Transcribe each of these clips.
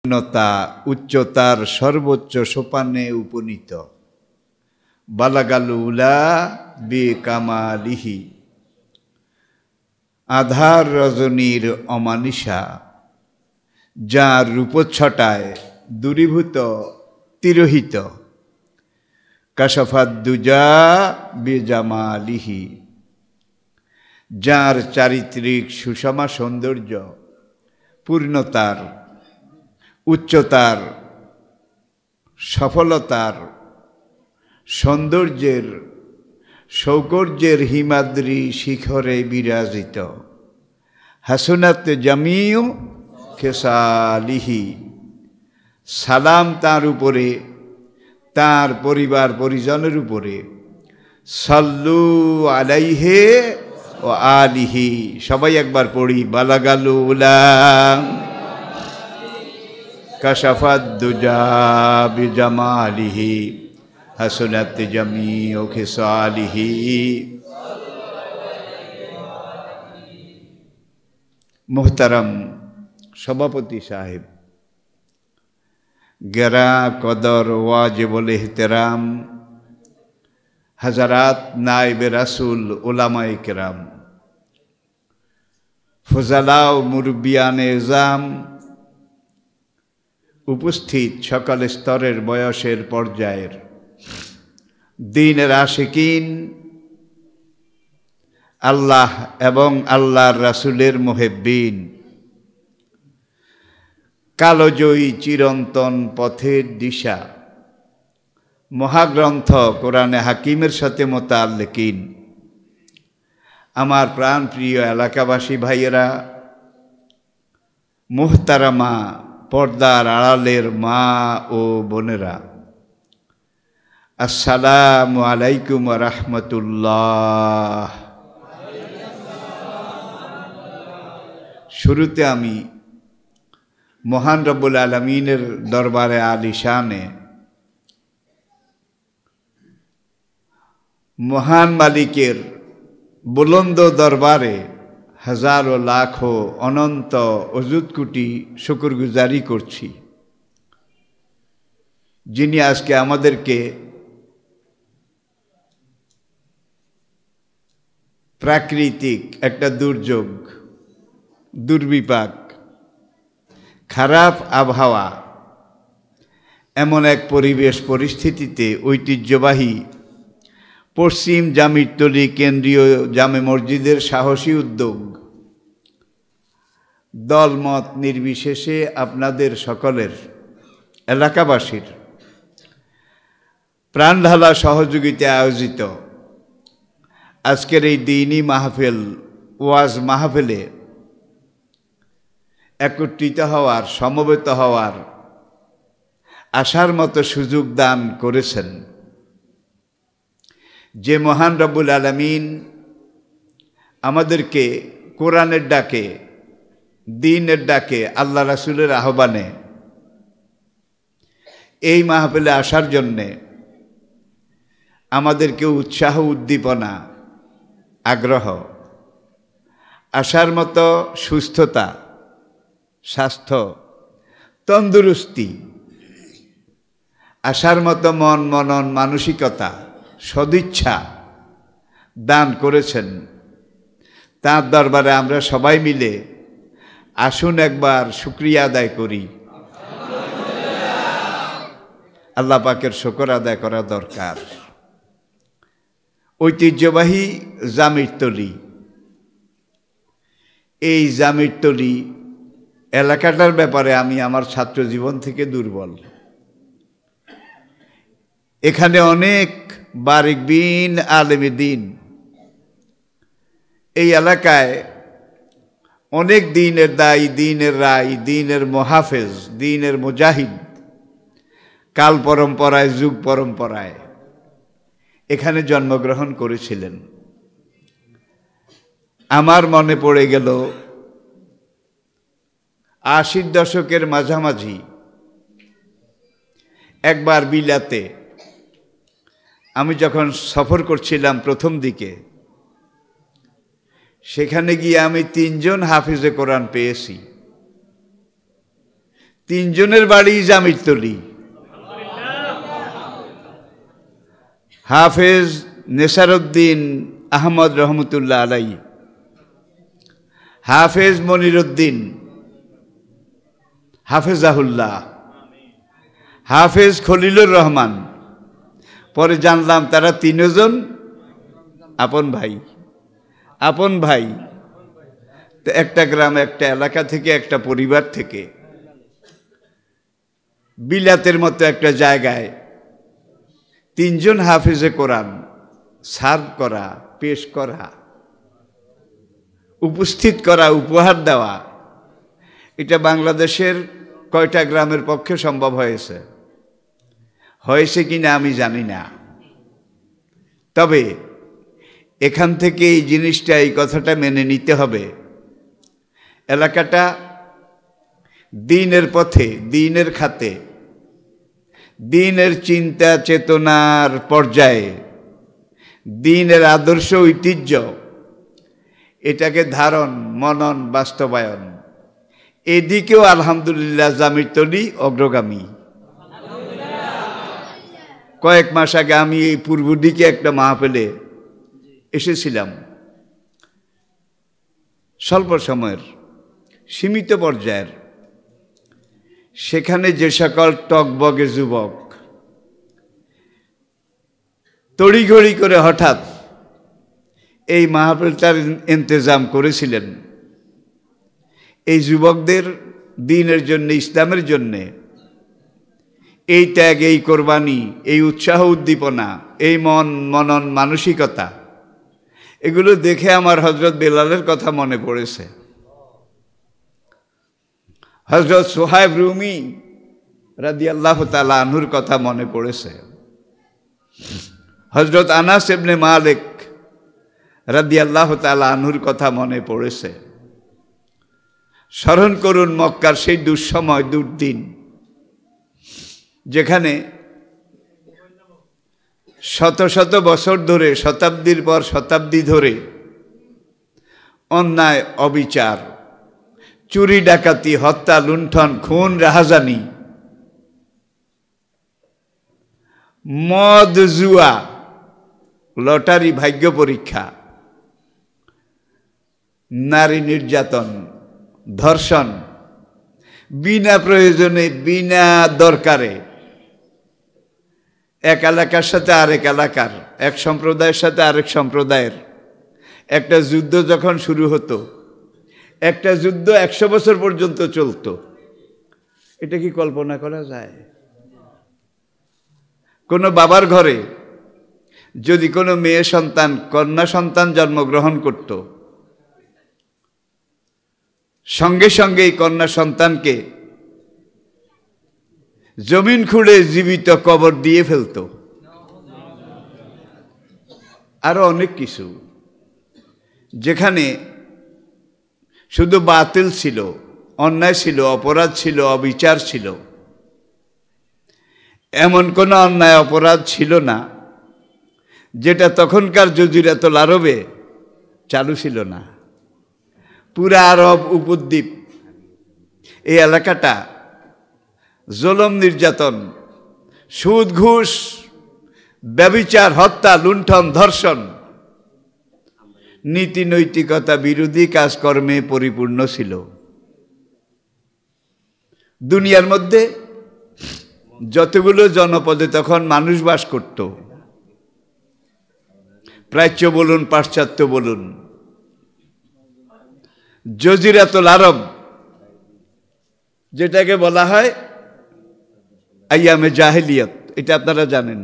পূর্ণতা উচ্চতার সর্বোচ্চ সোপানে উপনীত। বালাগাল উলা বিকামালিহি, আধার রজনীর অমানিসা, যার রূপচ্ছটায় দূরীভূত তিরোহিত। কাশাফাদ্দুজা বিজামালিহি, যার চারিত্রিক সুষমা সৌন্দর্য পূর্ণতার উচ্চতার সফলতার সৌন্দর্যের সৌকর্যের হিমাদ্রি শিখরে বিরাজিত। হাসনাত জামিউ খেসালিহি, সালাম তার উপরে, তার পরিবার পরিজনের উপরে। সাল্লু আলাইহে ও আলিহি, সবাই একবার পড়ি। বালাগালু উলা কাশাফাদ্দুজা বিজামালিহি, হাসনাত জামিউ খেসালিহি। মোহতারাম সভাপতি সাহেব, গেরা কদর ওয়াজিবুল ইহতেরাম হাজারাত নায়েবে রাসূল উলামায়ে কেরাম, ফুজালাও মুরব্বিয়ানে এজাম, উপস্থিত সকল স্তরের বয়সের পর্যায়ের দ্বীনের আশিকিন, আল্লাহ এবং আল্লাহর রাসূলের মুহিব্বিন, কালজয়ী চিরন্তন পথের দিশা মহাগ্রন্থ কোরআনে হাকিমের সাথে মোতাল্লিকিন, আমার প্রাণপ্রিয় এলাকাবাসী ভাইয়েরা, মুহতারামা পর্দার আড়ালের মা ও বোনেরা, আসসালামু আলাইকুম ওয়া রাহমাতুল্লাহ। শুরুতে আমি মহান রব্বুল আলামিনের দরবারে আলিশানে মহান মালিকের বুলন্দ দরবারে হাজারো লাখো অনন্ত অযুত কোটি শুকরগুজারি করছি, যিনি আজকে আমাদেরকে প্রাকৃতিক একটা দুর্যোগ, দুর্বিপাক, খারাপ আবহাওয়া, এমন এক পরিবেশ পরিস্থিতিতে ঐতিহ্যবাহী পশ্চিম জামিরতলী কেন্দ্রীয় জামে মসজিদের সাহসী উদ্যোগ, দলমত নির্বিশেষে আপনাদের সকলের, এলাকাবাসীর প্রাণঢালা সহযোগিতায় আয়োজিত আজকের এই দ্বীনি মাহফিল, ওয়াজ মাহফিলে একত্রিত হওয়ার, সমবেত হওয়ার, আসার মতো সুযোগ দান করেছেন যে মহান রব্বুল আলামিন আমাদেরকে কোরআনের ডাকে, দ্বীনের ডাকে, আল্লাহ রাসূলের আহ্বানে এই মাহফিলে আসার জন্যে আমাদেরকে উৎসাহ, উদ্দীপনা, আগ্রহ, আসার মতো সুস্থতা, স্বাস্থ্য, তন্দুরুস্তি, আসার মতো মন, মনন, মানসিকতা, সদিচ্ছা দান করেছেন। তাঁর দরবারে আমরা সবাই মিলে আসুন একবার শুকরিয়া আদায় করি। আল্লাহ পাকের শুকর আদায় করা দরকার। ঐতিহ্যবাহী জামিরতলী, এই জামিরতলী এলাকাটার ব্যাপারে আমি আমার ছাত্র জীবন থেকে দুর্বল। এখানে অনেক বারিক বিন আলেমে দ্বীন, এই এলাকায় অনেক দ্বীনের দায়ী, দ্বীনের রায়, দ্বীনের মুহাফেজ, দ্বীনের মুজাহিদ কাল পরম্পরায়, যুগ পরম্পরায় এখানে জন্মগ্রহণ করেছিলেন। আমার মনে পড়ে গেল ৮০ দশকের মাঝামাঝি একবার বিলাতে আমি যখন সফর করছিলাম প্রথম দিকে, সেখানে গিয়ে আমি ৩ জন হাফিজে কোরআন পেয়েছি। তিনজনের বাড়ি জামিরতলি। হাফেজ নেসারউদ্দিন আহমদ রহমতুল্লাহ আলাই, হাফেজ মনিরুদ্দিন হাফেজাহুল্লাহ, হাফেজ খলিলুর রহমান। পরে জানলাম তারা তিনজন আপন ভাই। আপন ভাই তো একটা গ্রাম, একটা এলাকা থেকে, একটা পরিবার থেকে, বিলাতের মতো একটা জায়গায় তিনজন হাফেজে কোরআন সার্ভ করা, পেশ করা, উপস্থিত করা, উপহার দেওয়া, এটা বাংলাদেশের কয়টা গ্রামের পক্ষে সম্ভব হয়েছে? হয়েছে কিনা আমি জানি না। তবে এখান থেকে এই জিনিসটা, এই কথাটা মেনে নিতে হবে, এলাকাটা দ্বীনের পথে, দ্বীনের খাতে, দ্বীনের চিন্তা চেতনার পর্যায়ে, দ্বীনের আদর্শ ঐতিহ্য, এটাকে ধারণ, মনন, বাস্তবায়ন, এদিকেও আলহামদুলিল্লাহ জামিরতলি অগ্রগামী। কয়েক মাস আগে আমি এই পূর্ব দিকে একটা মাহফিলে এসেছিলাম, স্বল্প সময়ের, সীমিত পর্যায়ের। সেখানে যে সকল টকবগে যুবক তড়িঘড়ি করে হঠাৎ এই মাহফিলটার ইন্তজাম করেছিলেন, এই যুবকদের দ্বীনের জন্য, ইসলামের জন্যে এই ত্যাগ, এই কোরবানি, এই উৎসাহ উদ্দীপনা, এই মনন মানসিকতা, এগুলো দেখে আমার হযরত বেলালের কথা মনে পড়েছে। হযরত সুহাইব রুমি রাদিয়াল্লাহু তাআলা আনহুর কথা মনে পড়েছে। হযরত আনাস ইবনে মালিক রাদিয়াল্লাহু তাআলা আনহুর কথা মনে পড়েছে। স্মরণ করুন মক্কার সেই দুঃসময়, দুর্দিন, যেখানে শত শত বছর ধরে, শতাব্দীর পর শতাব্দী ধরে অন্যায়, অবিচার, চুরি ডাকাতি, হত্যা, লুণ্ঠন, খুন, রাহাজানি, মদ, জুয়া, লটারি, ভাগ্য পরীক্ষা, নারী নির্যাতন, ধর্ষণ, বিনা প্রয়োজনে, বিনা দরকারে এক এলাকার সাথে আরেক এলাকার, এক সম্প্রদায়ের সাথে আরেক সম্প্রদায়ের একটা যুদ্ধ যখন শুরু হতো, একটা যুদ্ধ 100 বছর পর্যন্ত চলতো, এটা কি কল্পনা করা যায়? কোনো বাবার ঘরে যদি কোনো মেয়ে সন্তান, কন্যা সন্তান জন্মগ্রহণ করত, সঙ্গে সঙ্গে এই কন্যা সন্তানকে জমিন খুঁড়ে জীবিত কবর দিয়ে ফেলত। আরো অনেক কিছু, যেখানে শুধু বাতিল ছিল, অন্যায় ছিল, অপরাধ ছিল, অবিচার ছিল, এমন কোনো অন্যায় অপরাধ ছিল না যেটা তখনকার জজিরাতুল আরবে চালু ছিল না। পুরা আরব উপদ্বীপ, এই এলাকাটা জুলুম, নির্যাতন, সুদ, ঘুষ, ব্যভিচার, হত্যা, লুণ্ঠন, ধর্ষণ, নীতি নৈতিকতা বিরোধী কাজকর্মে পরিপূর্ণ ছিল। দুনিয়ার মধ্যে যতগুলো জনপদে তখন মানুষ বাস করত, প্রাচ্য বলুন, পাশ্চাত্য বলুন, জজিরাতুল আরব, যেটাকে বলা হয় আইয়ামে জাহিলিয়ত, এটা আপনারা জানেন।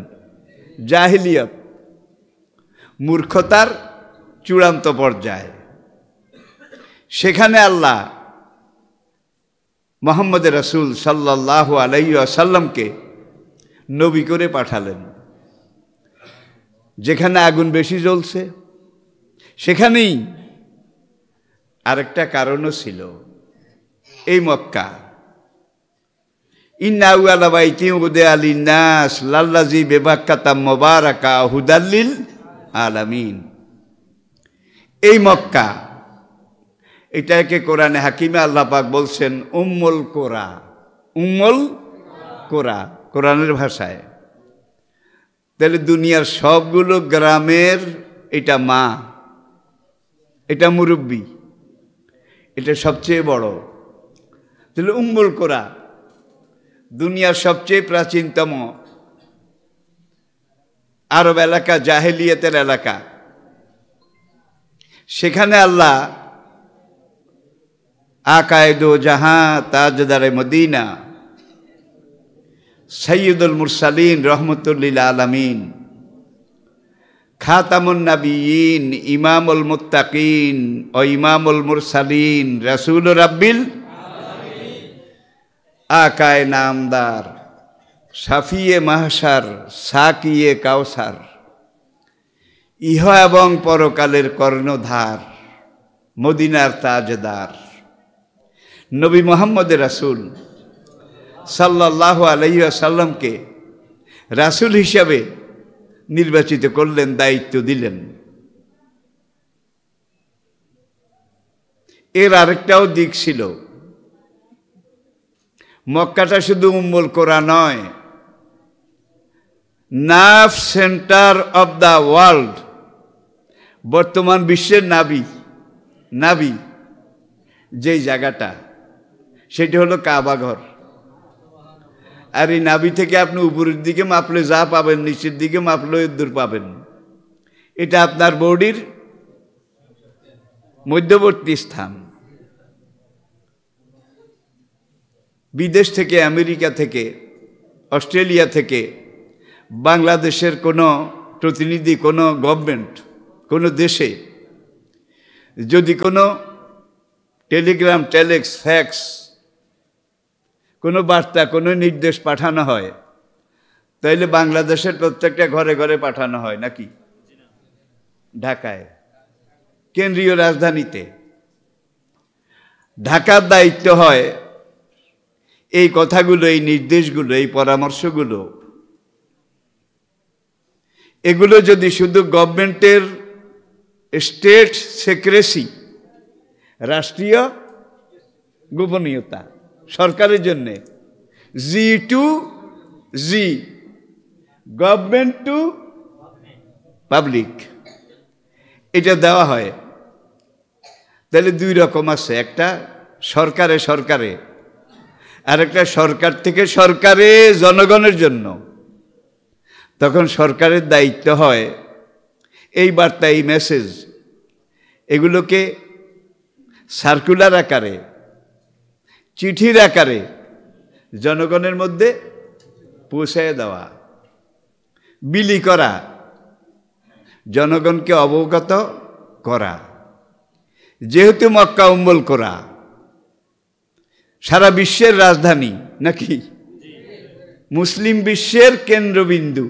জাহিলিয়ত মূর্খতার চূড়ান্ত পর্যায়ে। সেখানে আল্লাহ মুহাম্মদ রাসূল সাল্লাল্লাহু আলাইহি ওয়াসাল্লামকে নবী করে পাঠালেন। যেখানে আগুন বেশি জ্বলছে, সেখানেই আরেকটা কারণও ছিল, এই মক্কা। ইন্না আউয়ালা বাইতিন উদিআ লিন-নাস লাল্লাযী বিবাক্কাতা মুবারাকা হুদাল লিল আলামিন। এই মক্কা, এটাকে কোরআনে হাকিমে আল্লাহ পাক বলছেন উম্মুল কোরা, উম্মুল কোরা, কোরআনের ভাষায়। তাহলে দুনিয়ার সবগুলো গ্রামের এটা মা, এটা মুরব্বী, এটা সবচেয়ে বড়। তাহলে উম্মুল কোরা দুনিয়ার সবচেয়ে প্রাচীনতম আরব এলাকা, জাহেলিয়াতের এলাকা। সেখানে আল্লাহ আকায়েদো জাহাঁ তাজদারে মদিনা সৈয়দুল মুরসালিন রহমতুল্লিল আলামিন খাতামুন নবিয়িন ইমামুল মুত্তাকিন ও ইমামুল মুরসালিন রাসূল রাব্বিল আকায়ে নামদার শাফিয়ে মাহশার সাকিয়ে কাউসার ইহ এবং পরকালের কর্ণধার মদিনার তাজদার নবী মুহাম্মদ রাসূল সাল্লাল্লাহু আলাইহি ওয়াসাল্লামকে রাসূল হিসাবে নির্বাচিত করলেন, দায়িত্ব দিলেন। এর আরেকটাও দিক ছিল, মক্কাটা শুধু উম্মুল কোরা নয়, nerve centre of the world, বর্তমান বিশ্বের নাভি যেই জায়গাটা, সেটি হলো কাবা ঘর। আর এই নাভি থেকে আপনি উপরের দিকে মাপলে যা পাবেন, নিচের দিকে মাপলে দূর পাবেন। এটা আপনার বডির মধ্যবর্তী স্থান। বিদেশ থেকে, আমেরিকা থেকে, অস্ট্রেলিয়া থেকে, বাংলাদেশের কোনো প্রতিনিধি, কোনো গভর্নমেন্ট, কোনো দেশে যদি কোনো টেলিগ্রাম, টেলেক্স, ফ্যাক্স, কোনো বার্তা, কোনো নির্দেশ পাঠানো হয়, তাইলে বাংলাদেশের প্রত্যেকটা ঘরে ঘরে পাঠানো হয় নাকি? ঢাকায়, কেন্দ্রীয় রাজধানীতে। ঢাকার দায়িত্ব হয় এই কথাগুলো, এই নির্দেশগুলো, এই পরামর্শগুলো, এগুলো যদি শুধু গভর্নমেন্টের স্টেট সিক্রেসি, রাষ্ট্রীয় গোপনীয়তা, সরকারের জন্যে G to G, government to public, এটা দেওয়া হয়। তাহলে দুই রকম আছে, একটা সরকারে আর একটা সরকার থেকে সরকারে, জনগণের জন্য। তখন সরকারের দায়িত্ব হয় এই বার্তা, এই মেসেজ, এগুলোকে সার্কুলার আকারে, চিঠির আকারে জনগণের মধ্যে পৌঁছায় দেওয়া, বিলি করা, জনগণকে অবগত করা। যেহেতু মক্কা উম্মুল কোরা সারা বিশ্বের রাজধানী নাকি, মুসলিম বিশ্বের কেন্দ্রবিন্দু,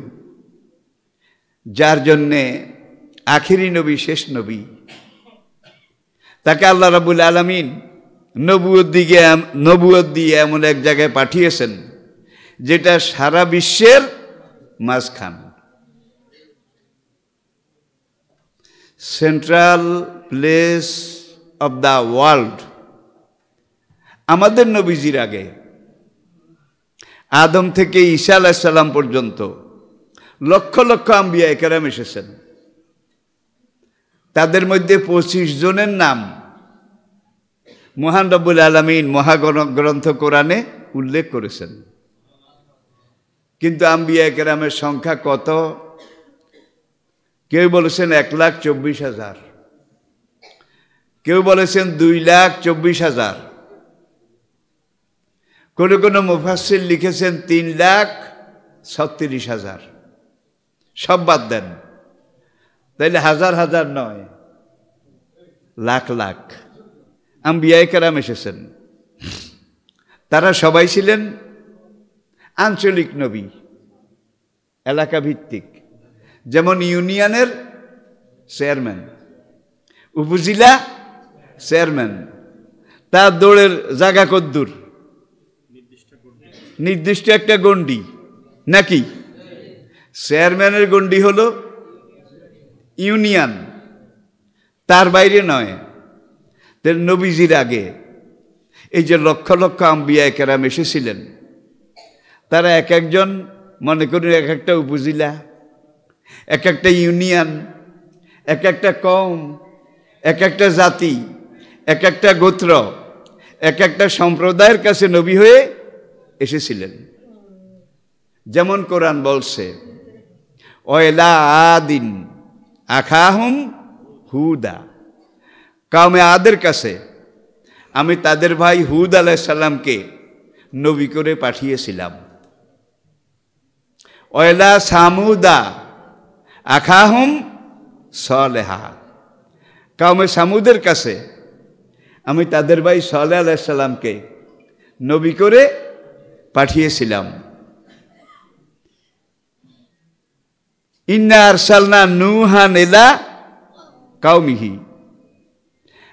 যার জন্যে আখিরি নবী, শেষ নবী, তাকে আল্লাহ রাব্বুল আলামিন নবুয়ত দিয়ে এমন এক জায়গায় পাঠিয়েছেন যেটা সারা বিশ্বের মাঝখান, central place of the world. আমাদের নবীজির আগে আদম থেকে ঈসা আলাইহিস সালাম পর্যন্ত লক্ষ লক্ষ আম্বিয়া কেরাম এসেছেন। তাদের মধ্যে 25 জনের নাম মহান রব্বুল আলামিন মহাগ্রন্থ কোরআনে উল্লেখ করেছেন। কিন্তু আম্বিয়া কেরামের সংখ্যা কত? কেউ বলেছেন 1,24,000, কেউ বলেছেন 2,24,000, কোনো মুফাসসির লিখেছেন 3,36,000। সব বাদ দেন, তাইলে হাজার হাজার নয়, লাখ লাখ আম্বিয়া কেরাম এসেছেন। তারা সবাই ছিলেন আঞ্চলিক নবী, এলাকা ভিত্তিক। যেমন ইউনিয়নের চেয়ারম্যান, উপজেলা চেয়ারম্যান, তার দৌড়ের জায়গা কদ্দুর, নির্দিষ্ট একটা গণ্ডি নাকি? চেয়ারম্যানের গণ্ডি হলো ইউনিয়ন, তার বাইরে নয়। নবীজির আগে এই যে লক্ষ লক্ষ আম্বিয়া কেরাম এসেছিলেন, তারা এক একজন মনে করুন এক একটা উপজেলা, এক একটা ইউনিয়ন, এক একটা কওম, এক একটা জাতি, এক একটা গোত্র, এক একটা সম্প্রদায়ের কাছে নবী হয়ে এসেছিলেন। যেমন কোরআন বলছে, ওয়াইলা আদিন আখাহুম হুদা, কওমে আদের কাছে আমি তাদের ভাই হুদ আলাইহিস সালামকে নবী করে পাঠিয়েছিলাম। ওয়াইলা সামুদা আখাহুম সলেহা, কওমে সামুদের কাছে আমি তাদের ভাই সালেহ আলাইহিস সালামকে নবী করে পাঠিয়েছিলাম। ইন্না আরসালনা নূহান ইলা কওমিহি,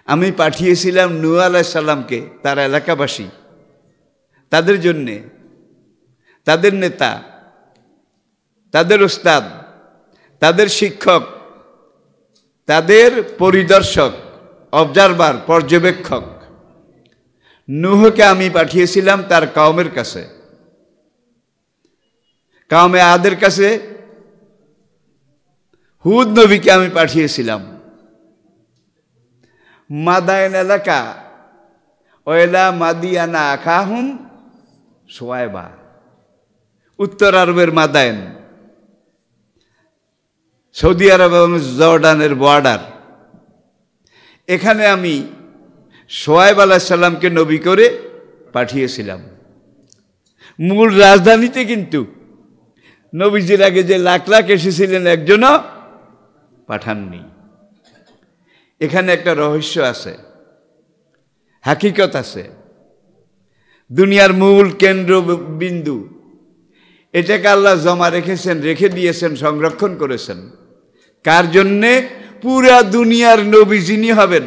আমি পাঠিয়েছিলাম নূহ আলাইহিস সালামকে তার এলাকাবাসী, তাদের জন্যে, তাদের নেতা, তাদের উস্তাদ, তাদের শিক্ষক, তাদের পরিদর্শক, অবজারভার, পর্যবেক্ষক নূহকে আমি পাঠিয়েছিলাম তার কওমের কাছে। কওমে আদের কাছে হুদ নবীকে আমি পাঠিয়েছিলাম। মাদায়েন এলাকা, ওয়াইলা মাদিয়ানা আখাহুম শুআয়বা, উত্তর আরবের মাদায়েন, সৌদি আরব এবং জর্ডানের বর্ডার, এখানে আমি শুআয়ব আলাইহিস সালামকে নবী করে পাঠিয়েছিলাম। মূল রাজধানীতে কিন্তু নবীজির আগে যে লাখ লাখ এসেছিলেন একজনও পাঠাননি। এখানে একটা রহস্য আছে, হাকিকত আছে। দুনিয়ার মূল কেন্দ্র বিন্দু, এটাকে আল্লাহ জমা রেখেছেন, রেখে দিয়েছেন, সংরক্ষণ করেছেন। কার জন্যে? পুরা দুনিয়ার নবী যিনি হবেন,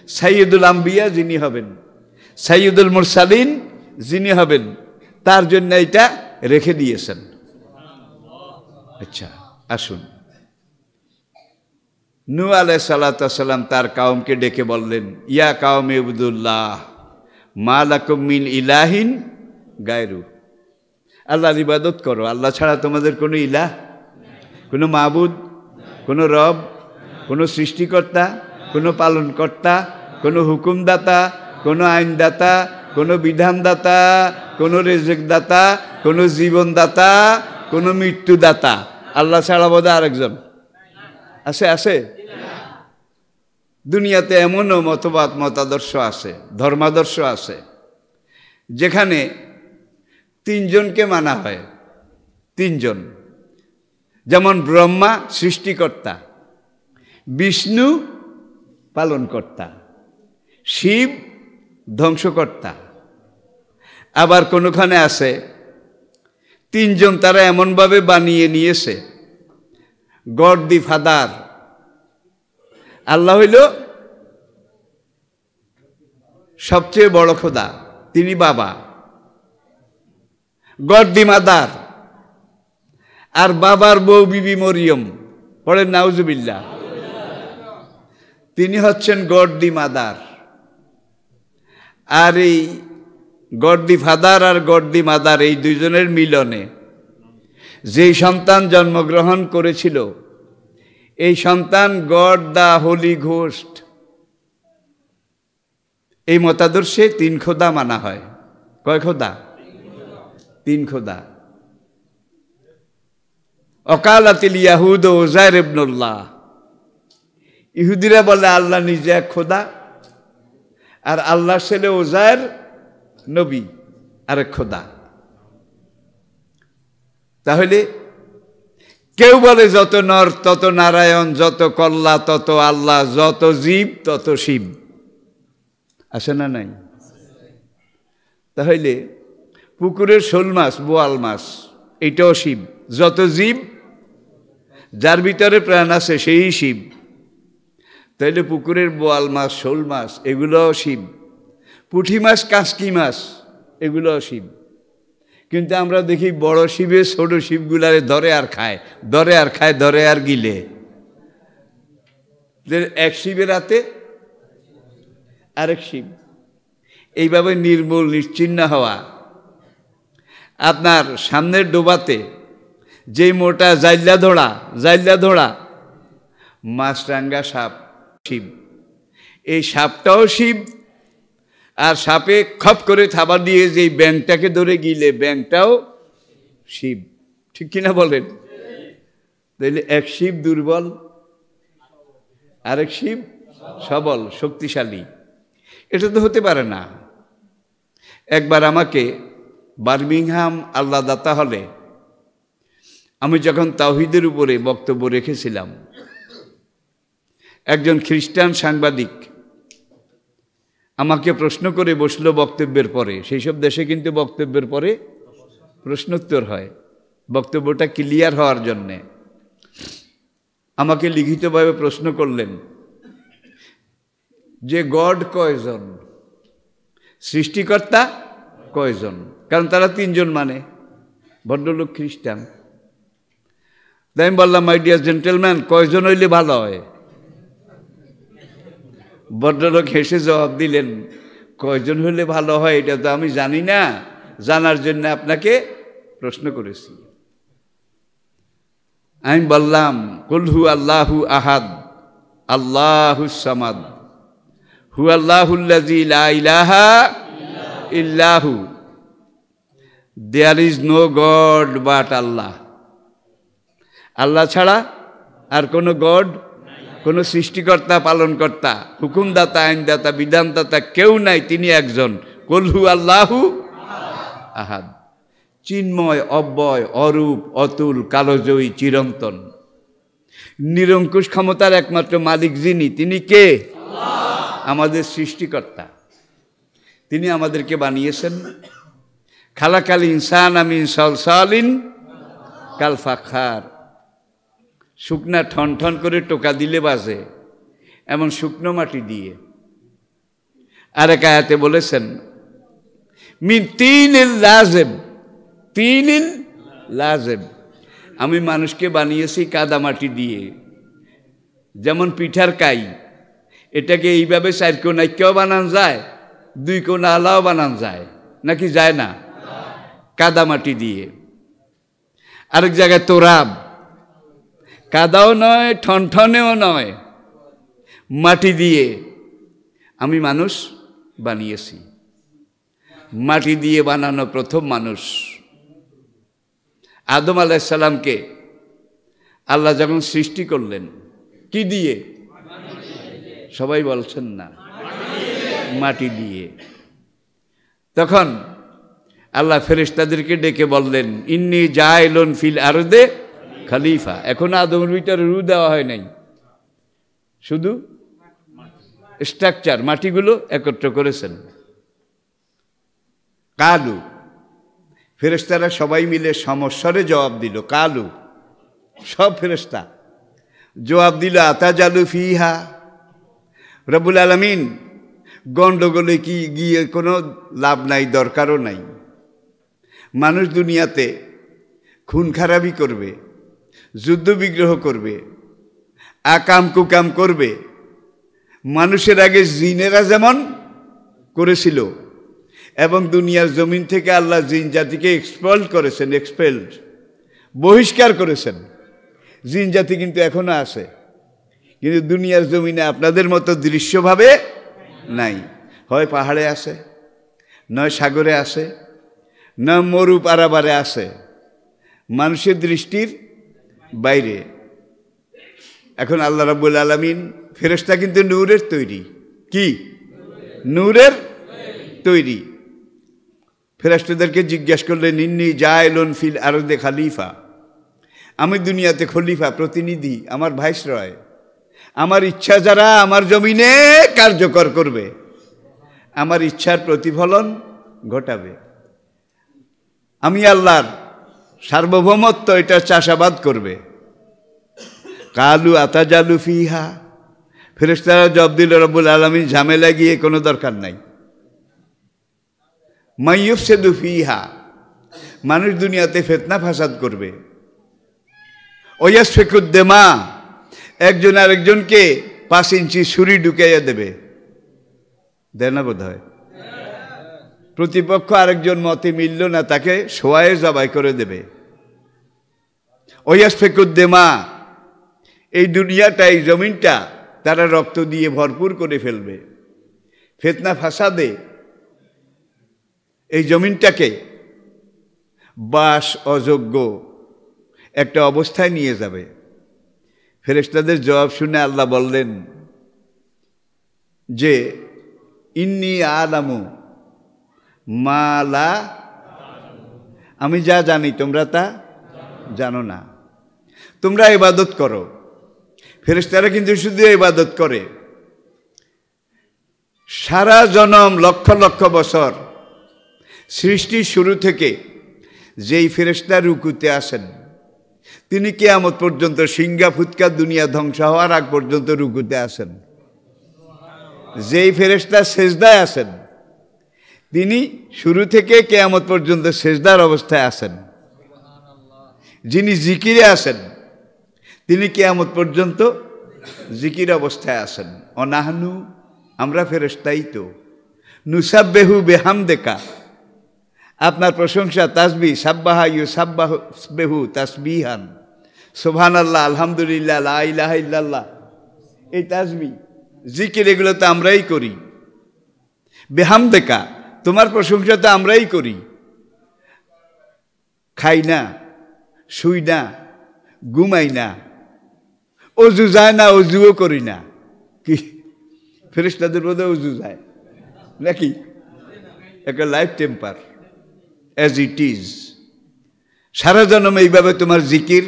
সাইয়্যিদুল আম্বিয়া যিনি হবেন, সাইয়্যিদুল মুরসালিন যিনি হবেন, তার জন্য এটা রেখে দিয়েছেন। আচ্ছা, আসুন। নূহ আলাইহিস সালাতু ওয়াস সালাম তার কওমকে ডেকে বললেন, ইয়া কওমি ইবুদুল্লাহ মা লাকুম মিন ইলাহিন গায়রু, আল্লাহর ইবাদত করো, আল্লাহ ছাড়া তোমাদের কোনো ইলাহ, কোনো মাবুদ, কোনো রব, কোনো সৃষ্টিকর্তা, কোনো পালনকর্তা, কোনো হুকুমদাতা, কোনো আইনদাতা, কোনো বিধানদাতা, কোনো রেজেকদাতা, কোনো জীবনদাতা, কোনো মৃত্যুদাতা আল্লাহ ছাড়া বোধহয় আরেকজন আছে? আছে? দুনিয়াতে এমনও মতবাদ, মতাদর্শ আছে, ধর্মাদর্শ আছে যেখানে তিনজনকে মানা হয়। তিনজন, যেমন ব্রহ্মা সৃষ্টিকর্তা, বিষ্ণু পালনকর্তা, শিব ধ্বংসকর্তা। আবার কোনোখানে আছে তিনজন, তারা এমনভাবে বানিয়ে নিয়েছে, গড দি ফাদার, আল্লাহ হইল সবচেয়ে বড় খোদা, তিনি বাবা। গড দি মাদার, আর বাবার বউ বিবি মরিয়ম, পড়েন নাউজুবিল্লাহ, তিনি হচ্ছেন গড দি মাদার। আর এই গড দি ফাদার আর গড দি মাদার, এই দুইজনের মিলনে যেই সন্তান জন্মগ্রহণ করেছিল, এই সন্তান গড দা হোলি ঘোস্ট। এই মতাদর্শে তিন খোদা মানা হয়। কয় খোদা? তিন খোদা। অকালাতিল ইয়াহুদ উযাইর ইবনুল্লাহ, ইহুদিরা বলে আল্লাহ নিজে এক খোদা, আর আল্লাহর ছেলে উযাইর নবী আরেক খোদা। তাহলে কেউ বলে যত নর তত নারায়ণ, যত কল্লা তত আল্লাহ, যত জীব তত শিব। আছে না নাই? তাহলে পুকুরের শোল মাছ, বোয়াল মাছ, এটাও শিব। যত জীব, যার ভিতরে প্রাণ আছে সেই শিব। তাইলে পুকুরের বোয়াল মাছ, শোল মাছ এগুলোও শিব। পুঁটি মাছ, কাঁচকি মাছ এগুলোও শিব। কিন্তু আমরা দেখি বড় শিবের ছোট শিবগুলারে ধরে আর খায়, ধরে আর খায়, ধরে আর গিলে। এক শিবের হাতে আরেক শিব। এইভাবে নির্মূল, নিশ্চিহ্ন হওয়া। আপনার সামনের ডোবাতে যেই মোটা জাইল্লা ধোড়া মাছরাঙ্গা সাপ শিব, এই সাপটাও শিব, আর সাপে খপ করে থাবা দিয়ে যেই ব্যাঙটাকে ধরে গিলে ব্যাঙটাও শিব। ঠিক কিনা বলেন? তাইলে এক শিব দুর্বল, আরেক শিব সবল শক্তিশালী। এটা তো হতে পারে না। একবার আমাকে বার্মিংহাম আল্লাহ দাতা হলে আমি যখন তাওহীদের উপরে বক্তব্য রেখেছিলাম, একজন খ্রিস্টান সাংবাদিক আমাকে প্রশ্ন করে বসলো বক্তব্যের পরে। সেই সব দেশে কিন্তু বক্তব্যের পরে প্রশ্নোত্তর হয়, বক্তব্যটা ক্লিয়ার হওয়ার জন্যে। আমাকে লিখিতভাবে প্রশ্ন করলেন যে গড কয়জন, সৃষ্টিকর্তা কয়জন? কারণ তারা 3 জন মানে, ভদ্রলোক খ্রিস্টান। তাই আমি বললাম, মাই ডিয়ার জেন্টেলম্যান, কয়জন হইলে ভালো হয়? ভদ্রলোক হেসে জবাব দিলেন, কয়জন হইলে ভালো হয় এটা তো আমি জানি না, জানার জন্য আপনাকে প্রশ্ন করেছি। আমি বললাম, কুল হু আল্লাহু আহাদ আল্লাহুস সামাদ হু আল্লাহুল্লাযী লা ইলাহা ইল্লাহু, there is no God but Allah. আল্লাহ ছাড়া আর কোনো গড, কোনো সৃষ্টিকর্তা, পালনকর্তা, হুকুমদাতা, আইনদাতা, বিধানদাতা কেউ নাই, তিনি একজন। কুল হু আল্লাহু আহাদ, চিন্ময়, অব্যয়, অরূপ, অতুল, কালজয়ী, চিরন্তন, নিরঙ্কুশ ক্ষমতার একমাত্র মালিক যিনি, তিনি কে? আমাদের সৃষ্টিকর্তা। তিনি আমাদেরকে বানিয়েছেন। খালাকাল ইনসান মিন সালসালিন কাল ফাখার, শুকনা ঠন ঠন করে টোকা দিলে বাজে এমন শুকনো মাটি দিয়ে। আরেক আয়াতে বলেছেন মিন তিনিল লাজেব, তিনিল লাজেব, আমি মানুষকে বানিয়েছি কাদা মাটি দিয়ে। যেমন পিঠার কাই, এটাকে এইভাবে 4 কোণা কেউ বানান যায়, 2 কোণা আলাও বানান যায় নাকি যায় না? কাদা মাটি দিয়ে। আরেক জায়গায় তোরাব, কাদাও নয় ঠনঠনেও নয়, মাটি দিয়ে আমি মানুষ বানিয়েছি। মাটি দিয়ে বানানো প্রথম মানুষ আদম আলাইহিস সালামকে আল্লাহ যখন সৃষ্টি করলেন, কি দিয়ে? সবাই বলছেন না, মাটি দিয়ে। তখন আল্লাহ ফেরেশতাদেরকে ডেকে বললেন, ইন্নী জাইলুন ফিল আরদে খলিফা। এখন আদমের ভিতরে রু দেওয়া হয় নাই, শুধু স্ট্রাকচার, মাটিগুলো একত্র করেছেন। কালু, ফেরেশতারা সবাই মিলে সমস্বরে জবাব দিল, কালু, সব ফেরেশতা জবাব দিল, আতাজালু ফিহা, রব্বুল আলামিন গন্ডগোলে কি গিয়ে কোনো লাভ নাই, দরকারও নাই। মানুষ দুনিয়াতে খুন খারাপি করবে, যুদ্ধ বিগ্রহ করবে, আকাম কুকাম করবে। মানুষের আগে জিনেরা যেমন করেছিল, এবং দুনিয়ার জমিন থেকে আল্লাহ জিন জাতিকে এক্সপেল্ড করেছেন, বহিষ্কার করেছেন। জিন জাতি কিন্তু এখনো আছে, কিন্তু দুনিয়ার জমিনে আপনাদের মতো দৃশ্যভাবে নাই। হয় পাহাড়ে আছে, নয় সাগরে আছে, না মরু পারাবারে আছে, মানুষের দৃষ্টির বাইরে। এখন আল্লাহ রাব্বুল আলামিন, ফেরেশতা কিন্তু নূরের তৈরি, কি নূরের তৈরি। ফেরেশতাদেরকে জিজ্ঞাসা করলেন, ইন্নী জাইলুন ফিল আরদে খলিফা, আমি দুনিয়াতে খলিফা, প্রতিনিধি, আমার ভাইসরয়। আমার ইচ্ছা যারা আমার জমিনে কার্যকর করবে, আমার ইচ্ছার প্রতিফলন ঘটাবে। আমি আল্লাহর সার্বভৌমত্ব এটা চাষাবাদ করবে। কালু আতাজালু ফিহা, ফেরেশতারা জবাব দিল, রব্বুল আলামিন ঝামেলা গিয়ে কোনো দরকার নাই। মাইয়ুফসিদু ফিহা, মানুষ দুনিয়াতে ফিতনা ফাসাদ করবে। ওয়াসফিকুদ দিমা, একজন আরেকজনকে 5 ইঞ্চি ছুরি ঢুকাইয়া দেবে, দেয় না বোধ হয়? প্রতিপক্ষ আরেকজন মতে মিলল না, তাকে সোয়ায়ে জবাই করে দেবে। ওয়াসফিকুদ্দিমা, এই দুনিয়াটা, এই জমিনটা তারা রক্ত দিয়ে ভরপুর করে ফেলবে। ফিতনা ফাসাদে এই জমিনটাকে বাস অযোগ্য একটা অবস্থায় নিয়ে যাবে। ফেরেশতাদের জবাব শুনে আল্লাহ বললেন যে ইন্নী আলামু মা লা, আমি যা জানি তোমরা তা জানো না, তোমরা ইবাদত করো। ফেরেশতারা কিন্তু শুধু ইবাদত করে, সারা জনম লক্ষ লক্ষ বছর সৃষ্টির শুরু থেকে যেই ফেরেশতা রুকুতে আসেন, তিনি কিয়ামত পর্যন্ত সিংহা ফুৎকা দুনিয়া ধ্বংস হওয়ার আগ পর্যন্ত রুকুতে আসেন। যেই ফেরেশতা সেজদায় আসেন, তিনি শুরু থেকে কিয়ামত পর্যন্ত সেজদার অবস্থায় আসেন। যিনি জিকিরে আসেন, তিনি কিয়ামত পর্যন্ত জিকির অবস্থায় আসেন। অনাহনু, আমরা ফেরেশতাই তো, নুসাব্বিহু বিহামদিকা, আপনার প্রশংসা তাসবিহ, সাব্বাহা ইউসাব্বিহু তাসবিহান, সুবহানাল্লাহ, আলহামদুলিল্লাহ, লা ইলাহা ইল্লাল্লাহ, এই তাসবিহ জিকির এগুলো তো আমরাই করি। বিহামদিকা, তোমার প্রশংসা তো আমরাই করি। খাই না, শুই না, ঘুমাই না, অজু যায় না, অজুও করি না। কি ফেরেশতাদের বোধহয় অজু যায় নাকি? একটা life temper as it is. সারা জন্ম এইভাবে তোমার জিকির,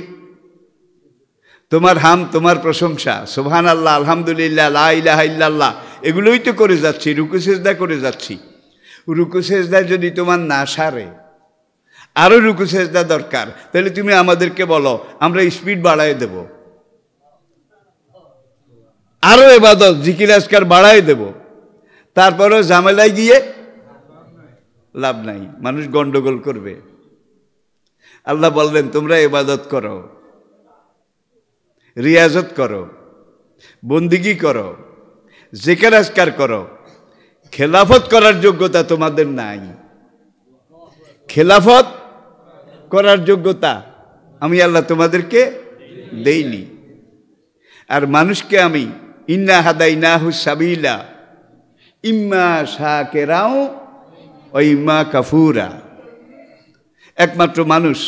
তোমার হাম, তোমার প্রশংসা, সুবহানাল্লাহ, আলহামদুলিল্লাহ, লা ইলাহা ইল্লাল্লাহ, এগুলোই তো করে যাচ্ছি, রুকু সেজদা করে যাচ্ছি। রুকু সেজদা যদি তোমার না সারে, আরও রুকু সেজদা দরকার, তাহলে তুমি আমাদেরকে বলো, আমরা স্পিড বাড়ায় দেব, আরও ইবাদত জিকির আজকার বাড়ায় দেব। তারপরেও ঝামেলায় গিয়ে লাভ নাই, মানুষ গন্ডগোল করবে। আল্লাহ বললেন তোমরা ইবাদত করো, রিয়াজত করো, বন্দিগি করো, জিকির আজকার করো। খেলাফত করার যোগ্যতা তোমাদের নাই। খেলাফত করার যোগ্যতা আমি আল্লাহ তোমাদেরকে দেইনি। আর মানুষকে আমি ইন্না হাদাইনাহু সাবিলা ইম্মা শাকিরাও ওয়া ইম্মা কাফুরা, একমাত্র মানুষ,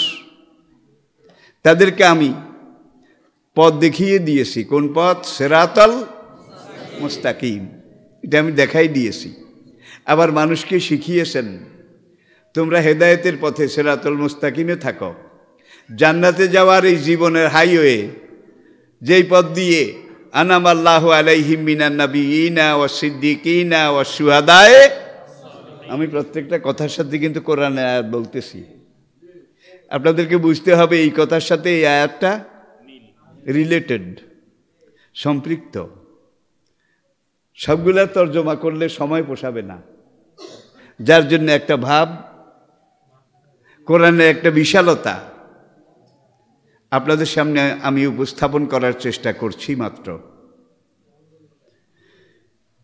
তাদেরকে আমি পথ দেখিয়ে দিয়েছি। কোন পথ? সিরাতাল মুস্তাকিম, এটা আমি দেখাই দিয়েছি। আবার মানুষকে শিখিয়েছেন তোমরা হেদায়েতের পথে সিরাতুল মুস্তাকিমে থাকো। জান্নাতে যাওয়ার এই জীবনের হাইওয়ে, যেই পথ দিয়ে আনামাল্লাহু আলাইহিম মিনান নাবিয়িনা ওয়াস সিদ্দিকিনা ওয়াস শুহাদায়ে, আমি প্রত্যেকটা কথার সাথে কিন্তু কোরআনে আয়াত বলতেছি, আপনাদেরকে বুঝতে হবে এই কথার সাথে এই আয়াতটা রিলেটেড, সম্পৃক্ত। সবগুলা তর্জমা করলে সময় পোষাবে না, যার জন্য একটা ভাব, কোরআনের একটা বিশালতা আপনাদের সামনে আমি উপস্থাপন করার চেষ্টা করছি মাত্র।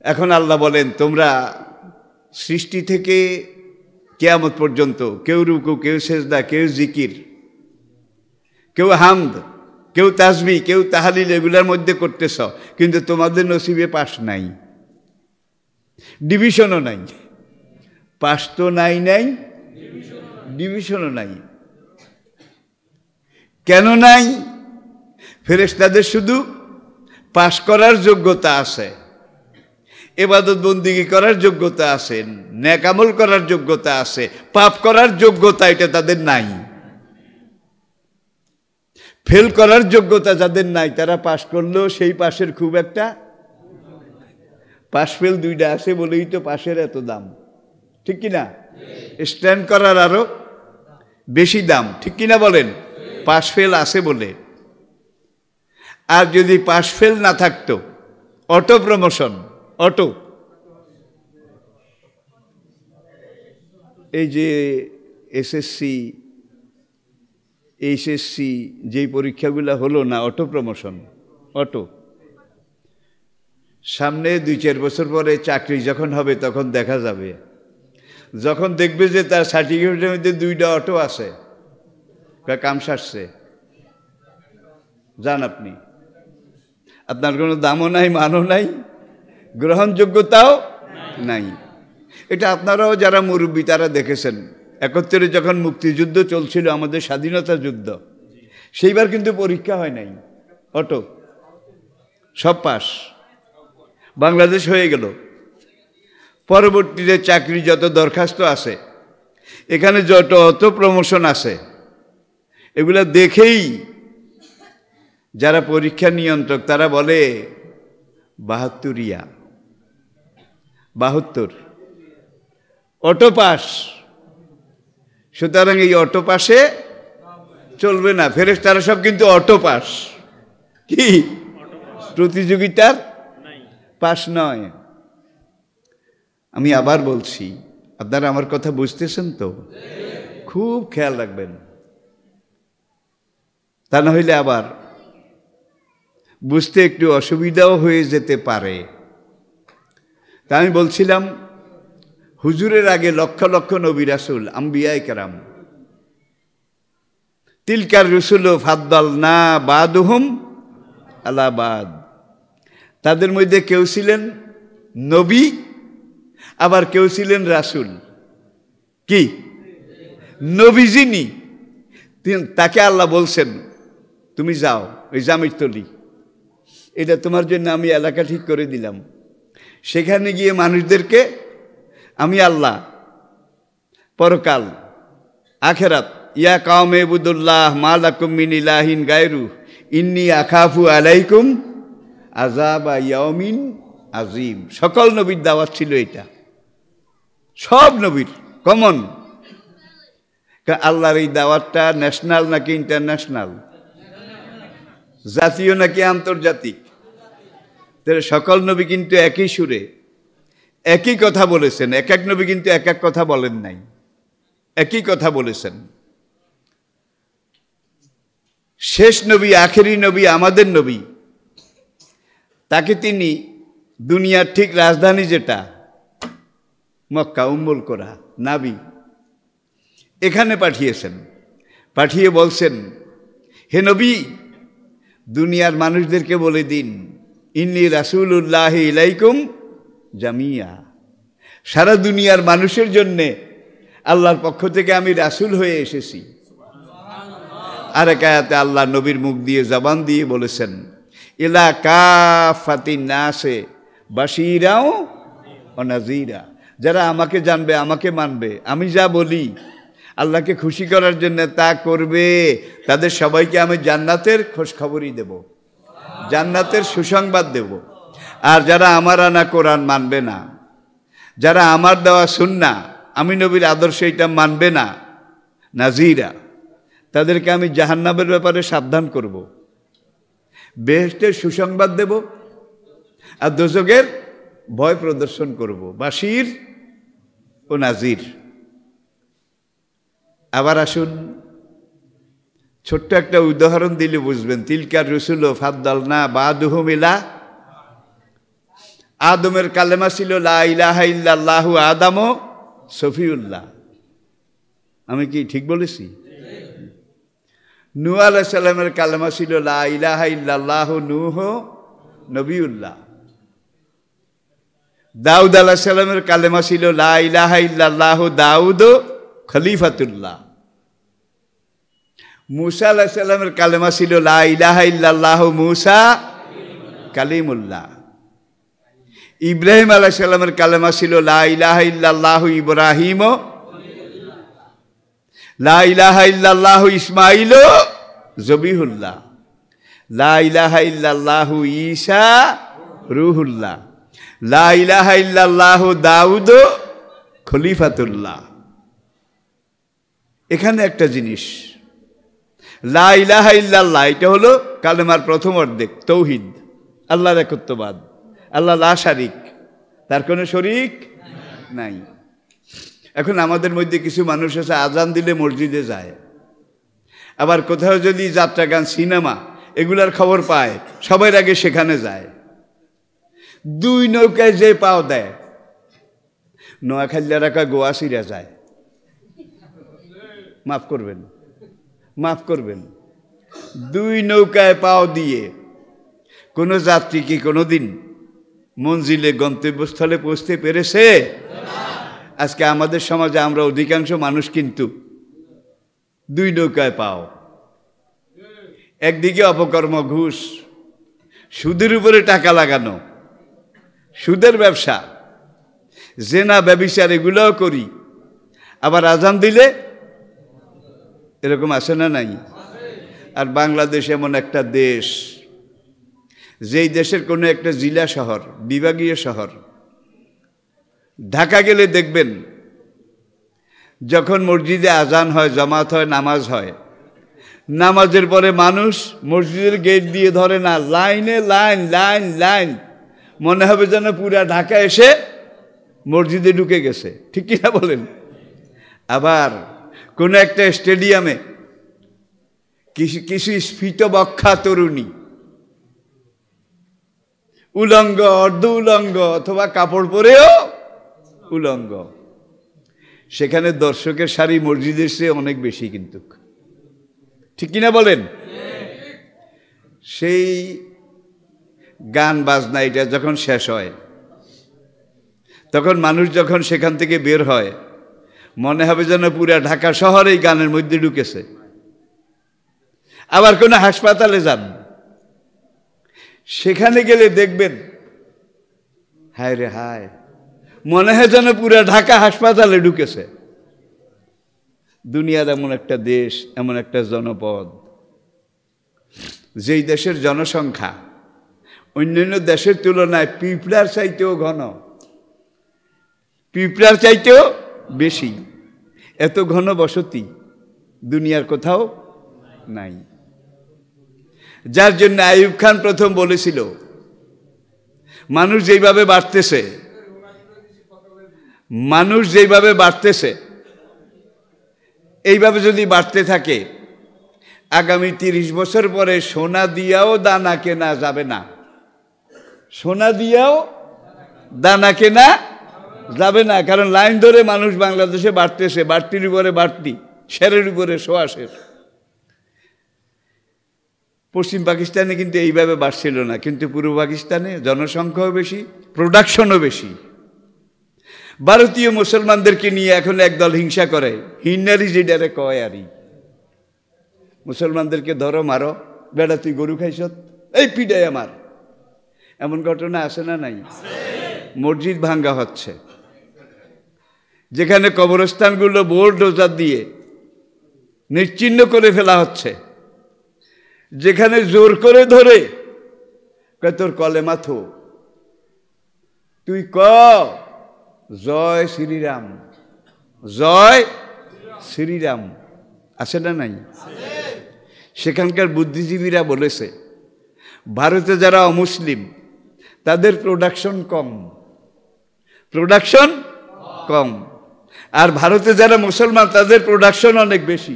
এখন আল্লাহ বলেন তোমরা সৃষ্টি থেকে কিয়ামত পর্যন্ত কেউ রুকু, কেউ সেজদা, কেউ জিকির, কেউ হামদ, কেউ তাসবিহ, কেউ তাহলিল, এগুলোর মধ্যে করতেছ, কিন্তু তোমাদের নসিবে পাশ নাই, ডিভিশনও নাই। পাশ তো নাই, ডিভিশনও নাই। কেন নাই? ফেরেশতাদের শুধু পাশ করার যোগ্যতা আছে, ইবাদত বন্দেগী করার যোগ্যতা আছে, নেক আমল করার যোগ্যতা আছে, পাপ করার যোগ্যতা এটা তাদের নাই। ফেল করার যোগ্যতা যাদের নাই, তারা পাশ করলেও সেই পাশের খুব একটা, পাশ ফেল দুইটা আছে বলেই তো পাশের এত দাম, ঠিক কিনা? স্ট্যান্ড করার আরো বেশি দাম, ঠিক কিনা বলেন? পাশ ফেল আছে বলে। আর যদি পাশ ফেল না থাকতো, অটো প্রমোশন, অটো, এই যে এসএসসি, এইচএসসি যেই পরীক্ষাগুলো হলো না, অটো প্রমোশন, অটো। সামনে 2-4 বছর পরে চাকরি যখন হবে তখন দেখা যাবে যখন দেখবে যে তার সার্টিফিকেটের মধ্যে 2টা অটো আছে, কাম সারছে, যান আপনি, আপনার কোনো দামও নাই, মানও নাই, গ্রহণযোগ্যতাও নাই। এটা আপনারাও যারা মুরব্বী তারা দেখেছেন। 71 যখন মুক্তিযুদ্ধ চলছিল, আমাদের স্বাধীনতা যুদ্ধ, সেইবার কিন্তু পরীক্ষা হয় নাই, অটো সব পাস, বাংলাদেশ হয়ে গেল। পরবর্তীতে চাকরি যত দরখাস্ত আছে, এখানে যত অত প্রমোশন আছে, এগুলা দেখেই যারা পরীক্ষা নিয়ন্ত্রক তারা বলে 72 অটো পাস। সুতরাং এই অটো পাসে চলবে না, ফেরেশতারা সব কিন্তু অটো পাস, কি প্রতিযোগিতার পাস নয়। আমি আবার বলছি, আপনারা আমার কথা বুঝতেছেন তো? খুব খেয়াল রাখবেন, তা না হইলে আবার বুঝতে একটু অসুবিধাও হয়ে যেতে পারে। তা আমি বলছিলাম, হুজুরের আগে লক্ষ লক্ষ নবী রাসূল, আম্বিয়ায়ে কেরাম, তিলকার রুসুল ফাদ্দালনা বাদুহুম আলা বাদ, তাদের মধ্যে কেউ ছিলেন নবী, আবার কেউ ছিলেন রাসূল। কি নবী যিনি, তাকে আল্লাহ বলছেন তুমি যাও ওই জামির তলি, এটা তোমার জন্য আমি এলাকা ঠিক করে দিলাম, সেখানে গিয়ে মানুষদেরকে আমি আল্লাহ পরকাল আখেরাত, ইয়া কাওমে ইবুদুল্লাহ মা লাকুম মিন ইলাহিন গায়রু ইন্নী আখাফু আলাইকুম আযাবা ইয়াউমিন আযীম। সকল নবীর দাওয়াত ছিল এটা, সব নবীর কমন। আল্লাহর এই দাওয়াতটা ন্যাশনাল নাকি ইন্টারন্যাশনাল, জাতীয় নাকি আন্তর্জাতিক? তাহলে সকল নবী কিন্তু একই সুরে একই কথা বলেছেন, এক এক নবী কিন্তু এক এক কথা বলেন নাই, একই কথা বলেছেন। শেষ নবী, আখেরি নবী, আমাদের নবী, তাকে তিনি দুনিয়ার ঠিক রাজধানী যেটা মক্কা উম্মুল কোরা নাবি, এখানে পাঠিয়েছেন। পাঠিয়ে বলছেন, হে নবী, দুনিয়ার মানুষদেরকে বলে দিন, ইন্নী রাসূলুল্লাহি ইলাইকুম জামিয়া, সারা দুনিয়ার মানুষের জন্যে আল্লাহর পক্ষ থেকে আমি রাসূল হয়ে এসেছি। আর এক আয়াতে আল্লাহ নবীর মুখ দিয়ে জবান দিয়ে বলেছেন, ইলা কাফাতিন নাসে বাশীরাও ওয়া নাযীরা, যারা আমাকে জানবে, আমাকে মানবে, আমি যা বলি আল্লাহকে খুশি করার জন্য তা করবে, তাদের সবাইকে আমি জান্নাতের খোঁজখবরই দেব, জান্নাতের সুসংবাদ দেব। আর যারা আমার আনা কোরআন মানবে না, যারা আমার দেওয়া সুন্নাহ, আমি নবীর আদর্শ এটা মানবে না, নাজিরা, তাদেরকে আমি জাহান্নামের ব্যাপারে সাবধান করব, বেহেশতের সুসংবাদ দেব, আর দোজখের ভয় প্রদর্শন করব, বাশির ও নাজির। আবার আসুন, ছোট্ট একটা উদাহরণ দিলে বুঝবেন। তিলকার রুসুল ফাদ্দালনা বাদুহুম ইলা, আদমের কালেমা ছিল লা ইলাহা ইল্লাল্লাহু আদম সফিউল্লাহ। আমি কি ঠিক বলেছি? নূহ আলাইহিস সালামের কালেমা ছিল লা ইলাহা ইল্লাল্লাহু নূহ নবিউল্লাহ। দাউদ আলাইহিস সালামের কালেমা ছিল লা ইলাহা ইল্লাল্লাহু দাউদ খলিফাতুল্লাহ। মূসা আলাইহিস সালামের কালেমা ছিল লা ইলাহা ইল্লাল্লাহু মূসা কালিমুল্লাহ। ইব্রাহিম আলাইহিস সালামের কালেমা ছিল লা ইলাহা ইল্লাল্লাহু ইব্রাহিম, লা ইলাহা ইল্লাল্লাহু ইসমাঈল জবিহুল্লাহ, লা ইলাহা ইল্লাল্লাহু ঈসা রূহুল্লাহ, লা ইলাহা ইল্লাল্লাহু দাউদ খলিফাতুল্লাহ। এখানে একটা জিনিস, লা ইলাহা ইল্লাল্লাহ, এটা হলো কালেমার প্রথম অর্ধেক, তৌহিদ, আল্লাহর একত্ববাদ, আল্লাহ লা শারিক, তার কোনো শরিক নাই। এখন আমাদের মধ্যে কিছু মানুষ আছে আজান দিলে মসজিদে যায়, আবার কোথাও যদি যাত্রা গান, সিনেমা, এগুলার খবর পায়, সবার আগে সেখানে যায়। দুই নৌকায় যে পাও দেয়, নোয়াখালীরা কয় গোয়া সিরা যায়। মাফ করবেন, মাফ করবেন। 2 নৌকায় পাও দিয়ে কোনো যাত্রী কি কোনোদিন মঞ্জিলে গন্তব্যস্থলে পৌঁছতে পেরেছে? আজকে আমাদের সমাজে আমরা অধিকাংশ মানুষ কিন্তু 2 নৌকায় পাও। একদিকে অপকর্ম, ঘুষ, সুদের উপরে টাকা লাগানো, সুদের ব্যবসা, জেনা, ব্যভিচার, এগুলোও করি। আবার আজান দিলে এরকম আছে না নাই? আর বাংলাদেশ এমন একটা দেশ, যেই দেশের কোনো একটা জেলা শহর, বিভাগীয় শহর, ঢাকা গেলে দেখবেন যখন মসজিদে আজান হয়, জামাত হয়, নামাজ হয়, নামাজের পরে মানুষ মসজিদের গেট দিয়ে ধরে না, লাইনে লাইন লাইন লাইন, মনে হবে যেন পুরা ঢাকা এসে মসজিদে ঢুকে গেছে। ঠিক কিনা বলেন? আবার কোনো একটা স্টেডিয়ামে কিছু স্ফীতবক্ষা তরুণী, উলঙ্গ, অর্ধ উলঙ্গ অথবা কাপড় পরেও উলঙ্গ, সেখানে দর্শকের সারি মসজিদের চেয়ে অনেক বেশি কিন্তু। ঠিক কিনা বলেন? সেই গান বাজনা এটা যখন শেষ হয়, তখন মানুষ যখন সেখান থেকে বের হয়, মনে হবে যেন পুরা ঢাকা শহর এই গানের মধ্যে ঢুকেছে। আবার কোনো হাসপাতালে যান, সেখানে গেলে দেখবেন হায় রে হায়, মনে হয় যেন পুরা ঢাকা হাসপাতালে ঢুকেছে। দুনিয়ার এমন একটা দেশ, এমন একটা জনপদ, যেই দেশের জনসংখ্যা অন্যান্য দেশের তুলনায় পিঁপড়ার চাইতেও ঘন, পিঁপড়ার চাইতেও বেশি। এত ঘন বসতি দুনিয়ার কোথাও নাই। যার জন্য আইয়ুব খান প্রথম বলেছিল, মানুষ যেইভাবে বাড়তেছে, মানুষ যেইভাবে বাড়তেছে, এইভাবে যদি বাড়তে থাকে, আগামী 30 বছর পরে সোনা দিয়াও দানা কেনা যাবে না। সোনা দিয়াও দানা কেনা যাবে না, কারণ লাইন ধরে মানুষ বাংলাদেশে বাড়তেছে, বাড়তির উপরে বাড়তি, শেরের উপরে সোয়াশের। পশ্চিম পাকিস্তানে কিন্তু এইভাবে বাড়ছিল না, কিন্তু পূর্ব পাকিস্তানে জনসংখ্যাও বেশি, প্রোডাকশনও বেশি। ভারতীয় মুসলমানদেরকে নিয়ে এখন একদল হিংসা করে, হিন্নারি যেটারে কয় আরই, মুসলমানদেরকে ধরো, মারো, বেড়া তুই গরু খাইছ, এই পিডাই আমার। এমন ঘটনা আছে না নাই? মসজিদ ভাঙ্গা হচ্ছে, যেখানে কবরস্থানগুলো বোলডোজার দিয়ে নিশ্চিহ্ন করে ফেলা হচ্ছে, যেখানে জোর করে ধরে তোর কলেমা থো, তুই ক জয় শ্রীরাম, জয় শ্রীরাম, আছে না নাই? সেখানকার বুদ্ধিজীবীরা বলেছে, ভারতে যারা অমুসলিম তাদের প্রোডাকশন কম, প্রোডাকশন কম, আর ভারতে যারা মুসলমান তাদের প্রোডাকশন অনেক বেশি।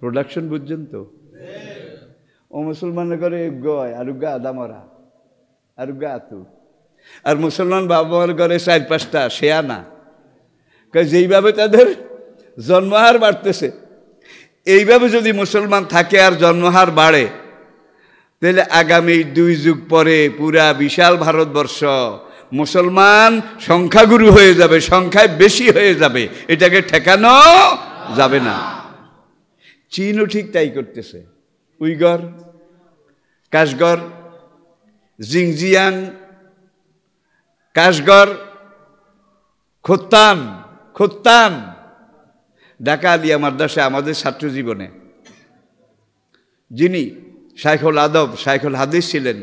প্রোডাকশন বুঝছেন তো? ও মুসলমানের করে গয় আরুগা আদামরা, আরুগা আতু, আর মুসলমান বাবার ঘরে 4-5টা শেয়ানা। যেইভাবে তাদের জন্মহার বাড়তেছে, এইভাবে যদি মুসলমান থাকে আর জন্মহার বাড়ে, তাহলে আগামী 2 যুগ পরে পুরা বিশাল ভারতবর্ষ মুসলমান সংখ্যাগুরু হয়ে যাবে, সংখ্যায় বেশি হয়ে যাবে, এটাকে ঠেকানো যাবে না। চীনও ঠিক তাই করতেছে। Uyghur, Kashgar, Xinjiang, Kashgar, Khotan, Khotan, Dhaka Aliya Madrasa আমাদের ছাত্র জীবনে যিনি শাইখুল আদব, শাইখুল হাদিস ছিলেন,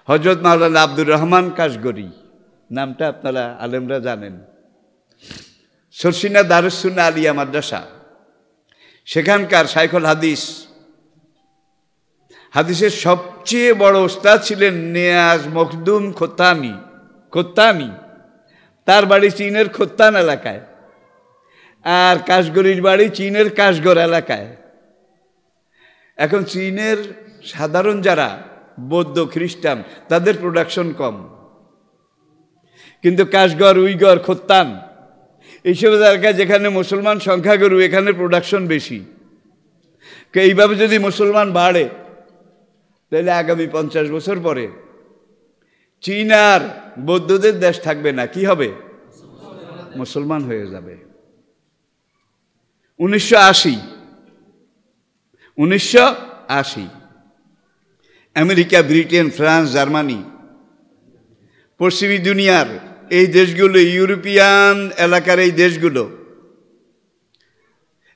হযরত মাওলানা আব্দুর রহমান কাশগরি, নামটা আপনারা আলেমরা জানেন। সরসিনা দারুস সুন্নাহ আলিয়া মাদ্রাসা, সেখানকার শাইখুল হাদিস, হাদিসের সবচেয়ে বড় ওস্তাদ ছিলেন নিয়াজ মখদুম খোত্তানি। খোত্তানি, তার বাড়ি চীনের খোত্তান এলাকায়, আর কাশগরির বাড়ি চীনের কাশগর এলাকায়। এখন চীনের সাধারণ যারা বৌদ্ধ খ্রিস্টান, তাদের প্রোডাকশন কম, কিন্তু কাশগড়, উইগর, খোত্তান এইসব জায়গায় যেখানে মুসলমান সংখ্যাগুরু, এখানে প্রোডাকশন বেশি। এইভাবে যদি মুসলমান বাড়ে তাহলে আগামী 50 বছর পরে চীন আর বৌদ্ধদের দেশ থাকবে না, কি হবে? মুসলমান হয়ে যাবে। 1980 আমেরিকা, ব্রিটেন, ফ্রান্স, জার্মানি, পশ্চিমী দুনিয়ার এই দেশগুলো, ইউরোপিয়ান এলাকার এই দেশগুলো,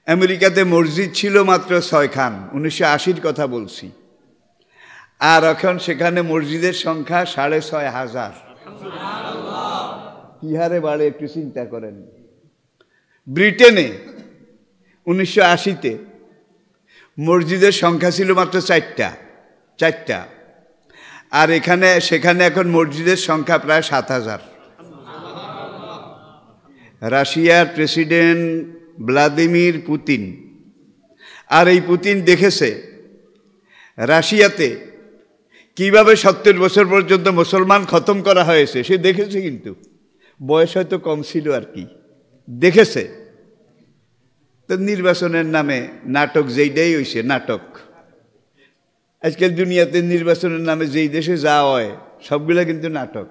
আমেরিকাতে মসজিদ ছিল মাত্র 6 খান, 1980-র কথা বলছি। আর এখন সেখানে মসজিদের সংখ্যা 6,500। কি হারে বাড়ে একটু চিন্তা করেন। ব্রিটেনে 1980-তে মসজিদের সংখ্যা ছিল মাত্র 4টা, আর সেখানে এখন মসজিদের সংখ্যা প্রায় 7,000। রাশিয়ার প্রেসিডেন্ট ভ্লাদিমির পুতিন, আর এই পুতিন দেখেছে রাশিয়াতে কিভাবে 70 বছর পর্যন্ত মুসলমান খতম করা হয়েছে। সে দেখেছে, কিন্তু বয়স হয়তো কম ছিল আর কি, দেখেছে। তো নির্বাচনের নামে নাটক যেইটাই হয়েছে, নাটক। আজকাল দুনিয়াতে নির্বাচনের নামে যেই দেশে যা হয় সবগুলা কিন্তু নাটক।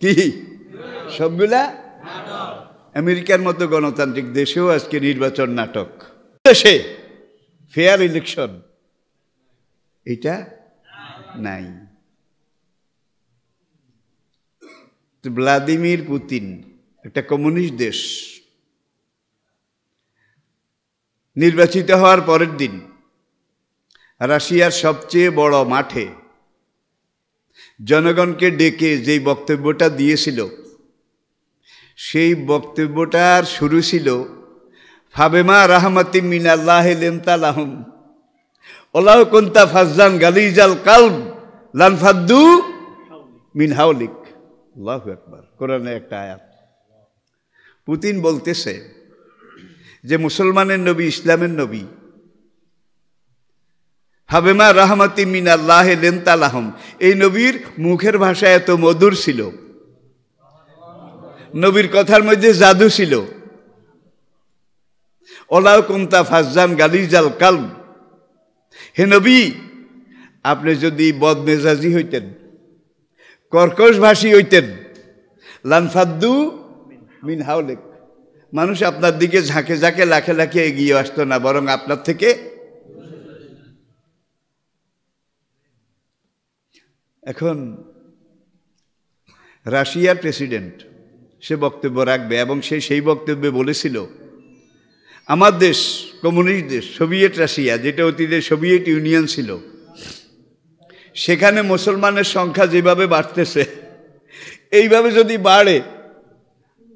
কি সবগুলা? আমেরিকার মতো গণতান্ত্রিক দেশেও আজকে নির্বাচন নাটক। দেশে ফেয়ার ইলেকশন এটা নাই। ভ্লাদিমির পুতিন একটা কমিউনিস্ট দেশ, নির্বাচিত হওয়ার পরের দিন রাশিয়ার সবচেয়ে বড় মাঠে জনগণকে ডেকে যেই বক্তব্যটা দিয়েছিল, সেই বক্তব্যটার শুরু ছিল ফাবেমা রাহমাতি মিনাল্লাহি লিনতা লাহুম ওয়ালাউ কুনতা ফাজ্জান গালিজাল কালব লানফাদ্দু মিন হাওলিক। আল্লাহু আকবার। কোরআনের একটা আয়াত। পুতিন বলতেছে যে মুসলমানের নবী, ইসলামের নবী, ফাবেমা রাহমাতি মিনাল্লাহি লিনতা লাহুম, এই নবীর মুখের ভাষা এত মধুর ছিল, নবীর কথার মধ্যে জাদু ছিল। ওলাউ কুনতা ফাজ্জান গালিজাল কালব, হে নবী, আপনি যদি বদমেজাজি হইতেন, কর্কশ ভাষী হইতেন, লানফাদ্দু মিন হাওলিক, মানুষ আপনার দিকে ঝাঁকে ঝাঁকে লাখে লাখে এগিয়ে আসতো না, বরং আপনার থেকে। এখন রাশিয়ার প্রেসিডেন্ট সে বক্তব্য রাখবে, এবং সে সেই বক্তব্যে বলেছিল আমার দেশ কমিউনিস্ট দেশ, সোভিয়েত রাশিয়া, যেটা অতীতে সোভিয়েত ইউনিয়ন ছিল, সেখানে মুসলমানের সংখ্যা যেভাবে বাড়তেছে, এইভাবে যদি বাড়ে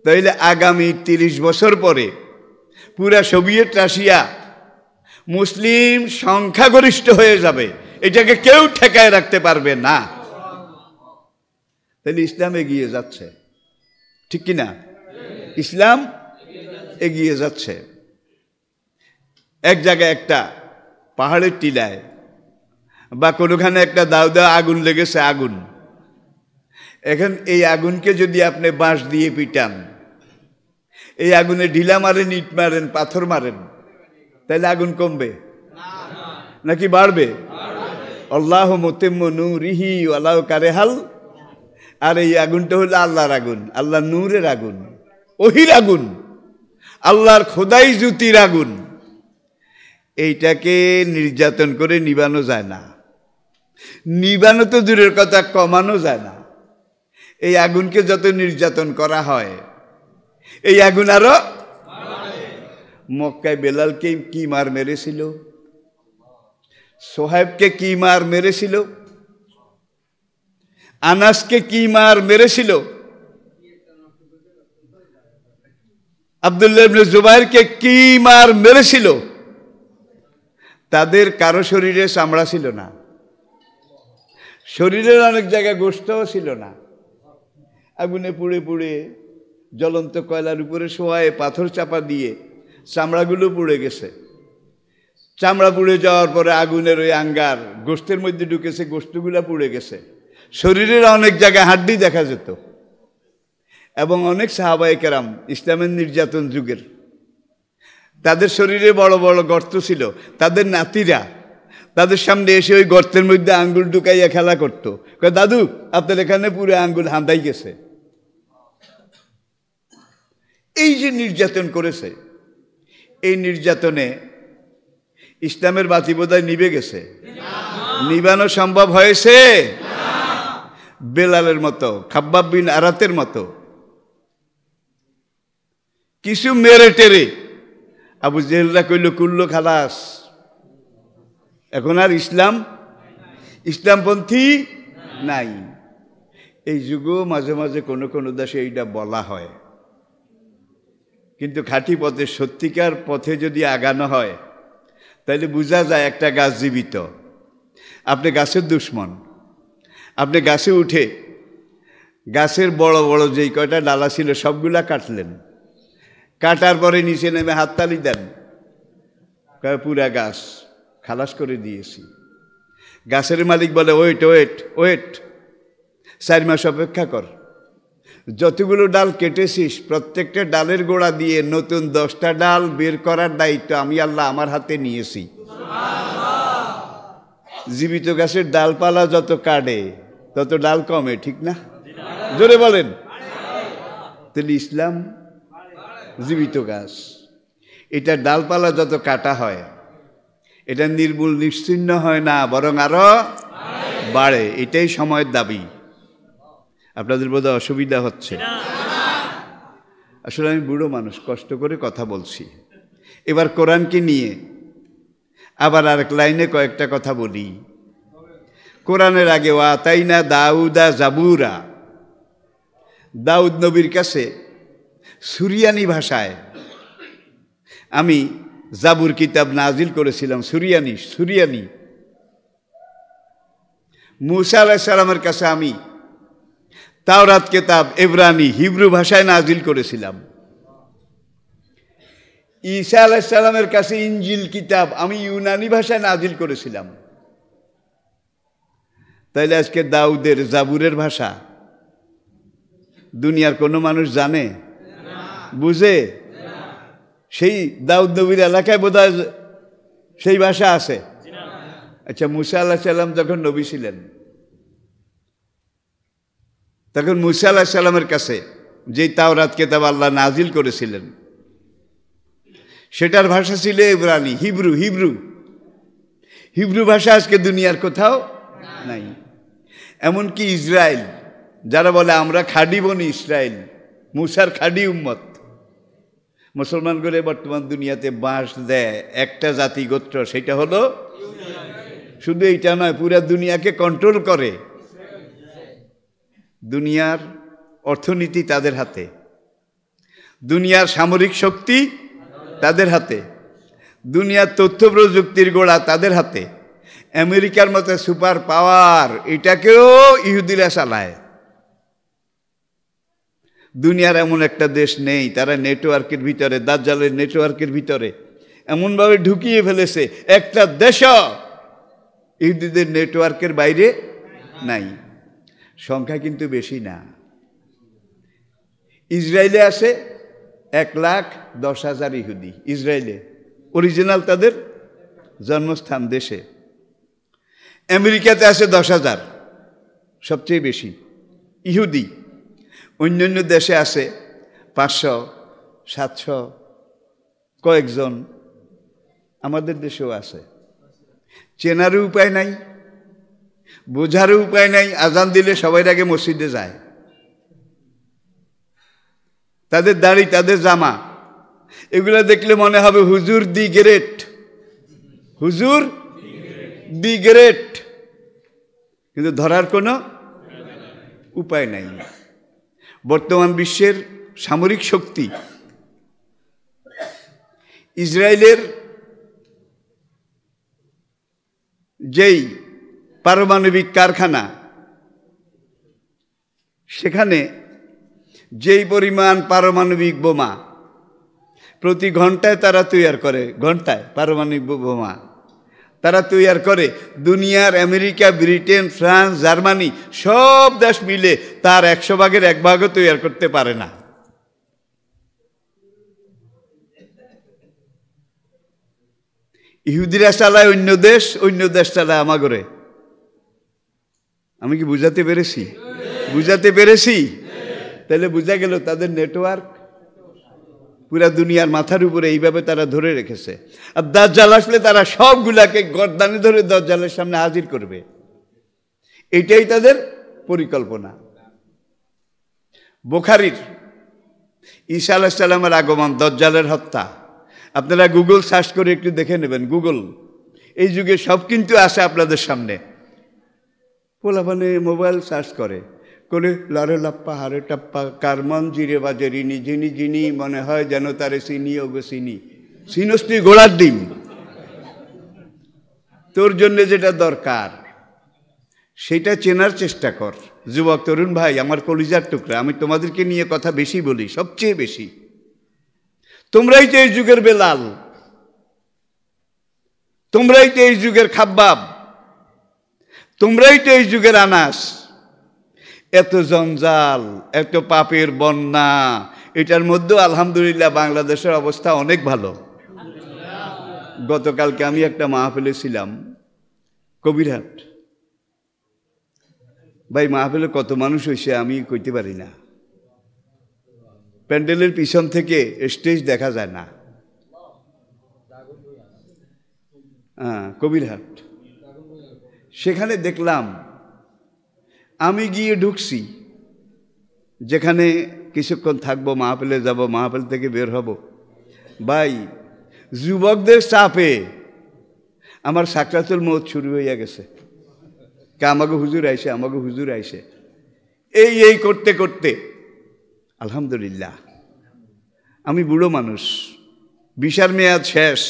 তাহলে আগামী 30 বছর পরে পুরা সোভিয়েত রাশিয়া মুসলিম সংখ্যাগরিষ্ঠ হয়ে যাবে। এটাকে কেউ ঠেকায় রাখতে পারবে না। তাহলে ইসলাম এগিয়ে যাচ্ছে, ঠিক কিনা? ইসলাম এগিয়ে যাচ্ছে। এক জায়গায় একটা পাহাড়ের টিলায় বা কোনোখানে একটা দাউদা আগুন লেগেছে, আগুন। এখন এই আগুনকে যদি আপনি বাঁশ দিয়ে পিটান, এই আগুনে ঢিলা মারেন, ইট মারেন, পাথর মারেন, তাহলে আগুন কমবে নাকি বাড়বে? আল্লাহু মুতিম্মু নূরিহি ওয়ালাউ কারিহাল। আর এই আগুনটা হলো আল্লাহর আগুন, আল্লাহর নূরের আগুন, ওহির আগুন, আল্লাহর খোদাই জ্যোতির আগুন। এইটাকে নির্যাতন করে নিবানো যায় না, নিবানো তো দূরের কথা, কমানো যায় না। এই আগুনকে যত নির্যাতন করা হয়, এই আগুন আরো। মক্কায় বেলালকে কি মার মেরেছিল, সোহাইবকে কি মার মেরেছিল, আনাসকে কি মার মেরেছিল, আব্দুল্লাহ ইবনে জুবাইরকে কি মার মেরেছিল। তাদের কারো শরীরে চামড়া ছিল না, শরীরের অনেক জায়গায় গোশতও ছিল না। আগুনে পুড়ে পুড়ে, জ্বলন্ত কয়লার উপরে শোয়ায় পাথর চাপা দিয়ে চামড়াগুলো পুড়ে গেছে। চামড়া পুড়ে যাওয়ার পরে আগুনের ওই আঙ্গার গোশতের মধ্যে ঢুকেছে, গোশতগুলা পুড়ে গেছে। শরীরের অনেক জায়গায় হাড্ডি দেখা যেত। এবং অনেক সাহাবায়ে কেরাম ইসলামের নির্যাতন যুগের, তাদের শরীরে বড় বড় গর্ত ছিল, তাদের নাতিরা তাদের সামনে এসে ওই গর্তের মধ্যে আঙ্গুল ঢুকাইয়া খেলা করত। দাদু আপনার এখানে পুরো আঙ্গুল হাঁদাই গেছে। এই যে নির্যাতন করেছে, এই নির্যাতনে ইসলামের বাতি বোধহয় নিভে গেছে? নিবানো সম্ভব হয়েছে? বেলালের মতো, খাব্বাব বিন আরাতের মতো কিছু মেরে টেরে আবু জেহেলরা কইল কুল্লো খালাস, এখন আর ইসলামপন্থী নাই। এই যুগেও মাঝে মাঝে কোনো কোনো দেশে এইটা বলা হয়, কিন্তু খাঁটি পথে সত্যিকার পথে যদি আগানো হয় তাহলে বোঝা যায় একটা গাছ জীবিত। আপনি গাছের দুশ্মন, আপনি গাছে উঠে গাছের বড় বড় যেই কয়টা ডালা ছিল সবগুলা কাটলেন, কাটার পরে নিচে নেমে হাততালি দেন, পুরা গাছ খালাস করে দিয়েছি। গাছের মালিক বলে ওয়েট ওয়েট ওয়েট, 4 মাস অপেক্ষা কর, যতগুলো ডাল কেটেছিস প্রত্যেকটা ডালের গোড়া দিয়ে নতুন 10টা ডাল বের করার দায়িত্ব আমি আল্লাহ আমার হাতে নিয়েছি। জীবিত গাছের ডালপালা যত কাটে তত ডাল কমে, ঠিক না? জোরে বলেন। তাহলে ইসলাম জীবিত গাছ, এটা ডালপালা যত কাটা হয় এটা নির্মূল নিশ্চিহ্ন হয় না, বরং আরো বাড়ে। এটাই সময়ের দাবি। আপনাদের বোধহয় অসুবিধা হচ্ছে? আসলে আমি বুড়ো মানুষ, কষ্ট করে কথা বলছি। এবার কোরআনকে নিয়ে আবার আরেক লাইনে কয়েকটা কথা বলি। কোরআনের আগে ওয়াতাইনা দাউদা জাবুরা, দাউদ নবীর কাছে সুরিয়ানি ভাষায় আমি জাবুর কিতাব নাজিল করেছিলাম। সুরিয়ানি। মুসা আলাইহিস সালামের কাছে আমি তাওরাত কিতাব ইব্রানি হিব্রু ভাষায় নাজিল করেছিলাম। ঈসা আলাইহিস সালামের কাছে ইনজিল কিতাব আমি ইউনানি ভাষায় নাজিল করেছিলাম। তাইলে আজকে দাউদের জাবুরের ভাষা দুনিয়ার কোনো মানুষ জানে, বুঝে? সেই দাউদ নবীর এলাকায় বোধহয় সেই ভাষা আছে। আচ্ছা, মুসা আলাইহিস সালাম যখন নবী ছিলেন তখন মুসা আলাইহিস সালামের কাছে যেই তাওরাত কিতাব আল্লাহ নাজিল করেছিলেন সেটার ভাষা ছিল ইব্রানি, হিব্রু ভাষা আজকে দুনিয়ার কোথাও নাই। এমনকি ইসরায়েল, যারা বলে আমরা খাঁটি বনি ইসরায়েল, মুসার খাঁটি উম্মত, মুসলমান করে বর্তমান দুনিয়াতে বাঁশ দেয় একটা জাতি গোত্র, সেটা হলো শুধু এইটা নয়, পুরা দুনিয়াকে কন্ট্রোল করে। দুনিয়ার অর্থনীতি তাদের হাতে, দুনিয়ার সামরিক শক্তি তাদের হাতে, দুনিয়ার তথ্য প্রযুক্তির গোড়া তাদের হাতে। আমেরিকার মতো সুপার পাওয়ার এটাকেও ইহুদিরা চালায়। দুনিয়ার এমন একটা দেশ নেই তারা নেটওয়ার্কের ভিতরে, দাজ্জালের নেটওয়ার্কের ভিতরে এমনভাবে ঢুকিয়ে ফেলেছে একটা দেশও ইহুদিদের নেটওয়ার্কের বাইরে নাই। সংখ্যা কিন্তু বেশি না। ইসরায়েলে আছে 1,10,000 ইহুদি, ইসরায়েলে অরিজিনাল তাদের জন্মস্থান দেশে। আমেরিকাতে আছে 10,000, সবচেয়ে বেশি ইহুদি। অন্যান্য দেশে আছে 500, 700 কয়েকজন। আমাদের দেশেও আছে। চেনারও উপায় নাই, বোঝারও উপায় নাই। আজান দিলে সবাই আগে মসজিদে যায়। তাদের দাড়ি, তাদের জামা, এগুলো দেখলে মনে হবে হুজুর দি গ্রেট, হুজুর দি গ্রেট, কিন্তু ধরার কোনো উপায় নাই। বর্তমান বিশ্বের সামরিক শক্তি ইসরায়েলের যেই পারমাণবিক কারখানা, সেখানে যেই পরিমাণ পারমাণবিক বোমা প্রতি ঘন্টায় তারা তৈরি করে, ঘন্টায় পারমাণবিক বোমা, তারা তৈরি করে। দুনিয়ার আমেরিকা, ব্রিটেন, ফ্রান্স, জার্মানি সব দেশ মিলে তার 100 ভাগের 1 ভাগও তৈরি করতে পারে না। ইহুদিরা চালায় অন্য দেশ চালায় আমাগরে। আমি কি বুঝাতে পেরেছি? বুঝাতে পেরেছি? তাহলে বোঝা গেল তাদের নেটওয়ার্ক পুরা দুনিয়ার মাথার উপরে এইভাবে তারা ধরে রেখেছে। আর দাজ্জাল আসলে তারা সবগুলাকে গর্দানে ধরে দাজ্জালের সামনে হাজির করবে, এটাই তাদের পরিকল্পনা। বুখারীর ঈসা আলাইহিস সালামের আগমন, দাজ্জালের হত্যা, আপনারা গুগল সার্চ করে একটু দেখে নেবেন। গুগল এই যুগে সব কিন্তু আসে আপনাদের সামনে। পোলাপানে মোবাইল সার্চ করে লারে লাপ্পা হারে টাপ্পা কারমান জিরে বাজে রিনি যিনি যিনি মনে হয় যেন তারে চিনি ওগো চিনি। চিনস তুই গোড়ার ডিম? তোর জন্য যেটা দরকার সেটা চেনার চেষ্টা কর। যুবক তরুণ ভাই, আমার কলিজার টুকরা, আমি তোমাদেরকে নিয়ে কথা বেশি বলি, সবচেয়ে বেশি। তোমরাই তো এই যুগের বেলাল, তোমরাই তো এই যুগের খাব্বাব, তোমরাই তো এই যুগের আনাস। এত জঞ্জাল, এত পাপের বন্যা, এটার মধ্যেও আলহামদুলিল্লাহ বাংলাদেশের অবস্থা অনেক ভালো। গতকালকে আমি একটা মাহফিলে ছিলাম কবিরহাট। ভাই, মাহফিলে কত মানুষ হয়েছে আমি কইতে পারি না। প্যান্ডেলের পিছন থেকে স্টেজ দেখা যায় না। কবিরহাট, সেখানে দেখলাম, আমি গিয়ে ঢুকছি, যেখানে কিছুক্ষণ থাকবো, মাহফিলে যাব, মাহফিল থেকে বের হব। ভাই, যুবকদের চাপে আমার সাকরাতুল মউত শুরু হইয়া গেছে। আমাকে হুজুর আইসে, আমাকে হুজুর আইসে, এই করতে করতে আলহামদুলিল্লাহ আমি বুড়ো মানুষ, ভিসার মেয়াদ শেষ।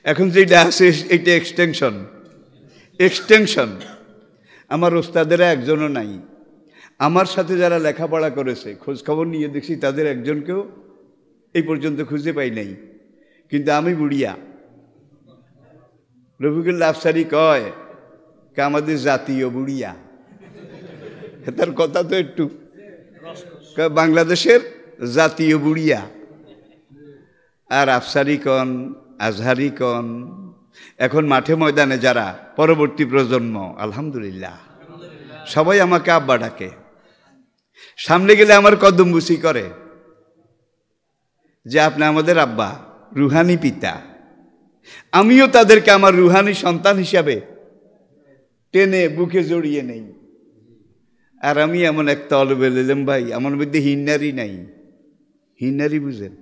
এখন যেটা আছে এইটা এক্সটেনশন। আমার ওস্তাদেরা একজনও নাই। আমার সাথে যারা লেখাপড়া করেছে, খোঁজখবর নিয়ে দেখছি তাদের একজনকেও এই পর্যন্ত খুঁজে পাই নাই। কিন্তু আমি বুড়িয়া। রফিকুল্লাহ আফসারি কয় আমাদের জাতীয় বুড়িয়া। তার কথা তো একটু বাংলাদেশের জাতীয় বুড়িয়া। আর আফসারি কন, আজহারি কন, এখন মাঠে ময়দানে যারা পরবর্তী প্রজন্ম, আলহামদুলিল্লাহ সবাই আমাকে আব্বা ডাকে। সামনে গেলে আমার কদম বুসি করে যে আপনি আমাদের আব্বা, রুহানি পিতা। আমিও তাদেরকে আমার রুহানি সন্তান হিসাবে টেনে বুকে জড়িয়ে নেই। আর আমি এমন এক তলবে এলাম ভাই, আমার মধ্যে হিন্নারি নাই। হিন্নারি বুঝেন?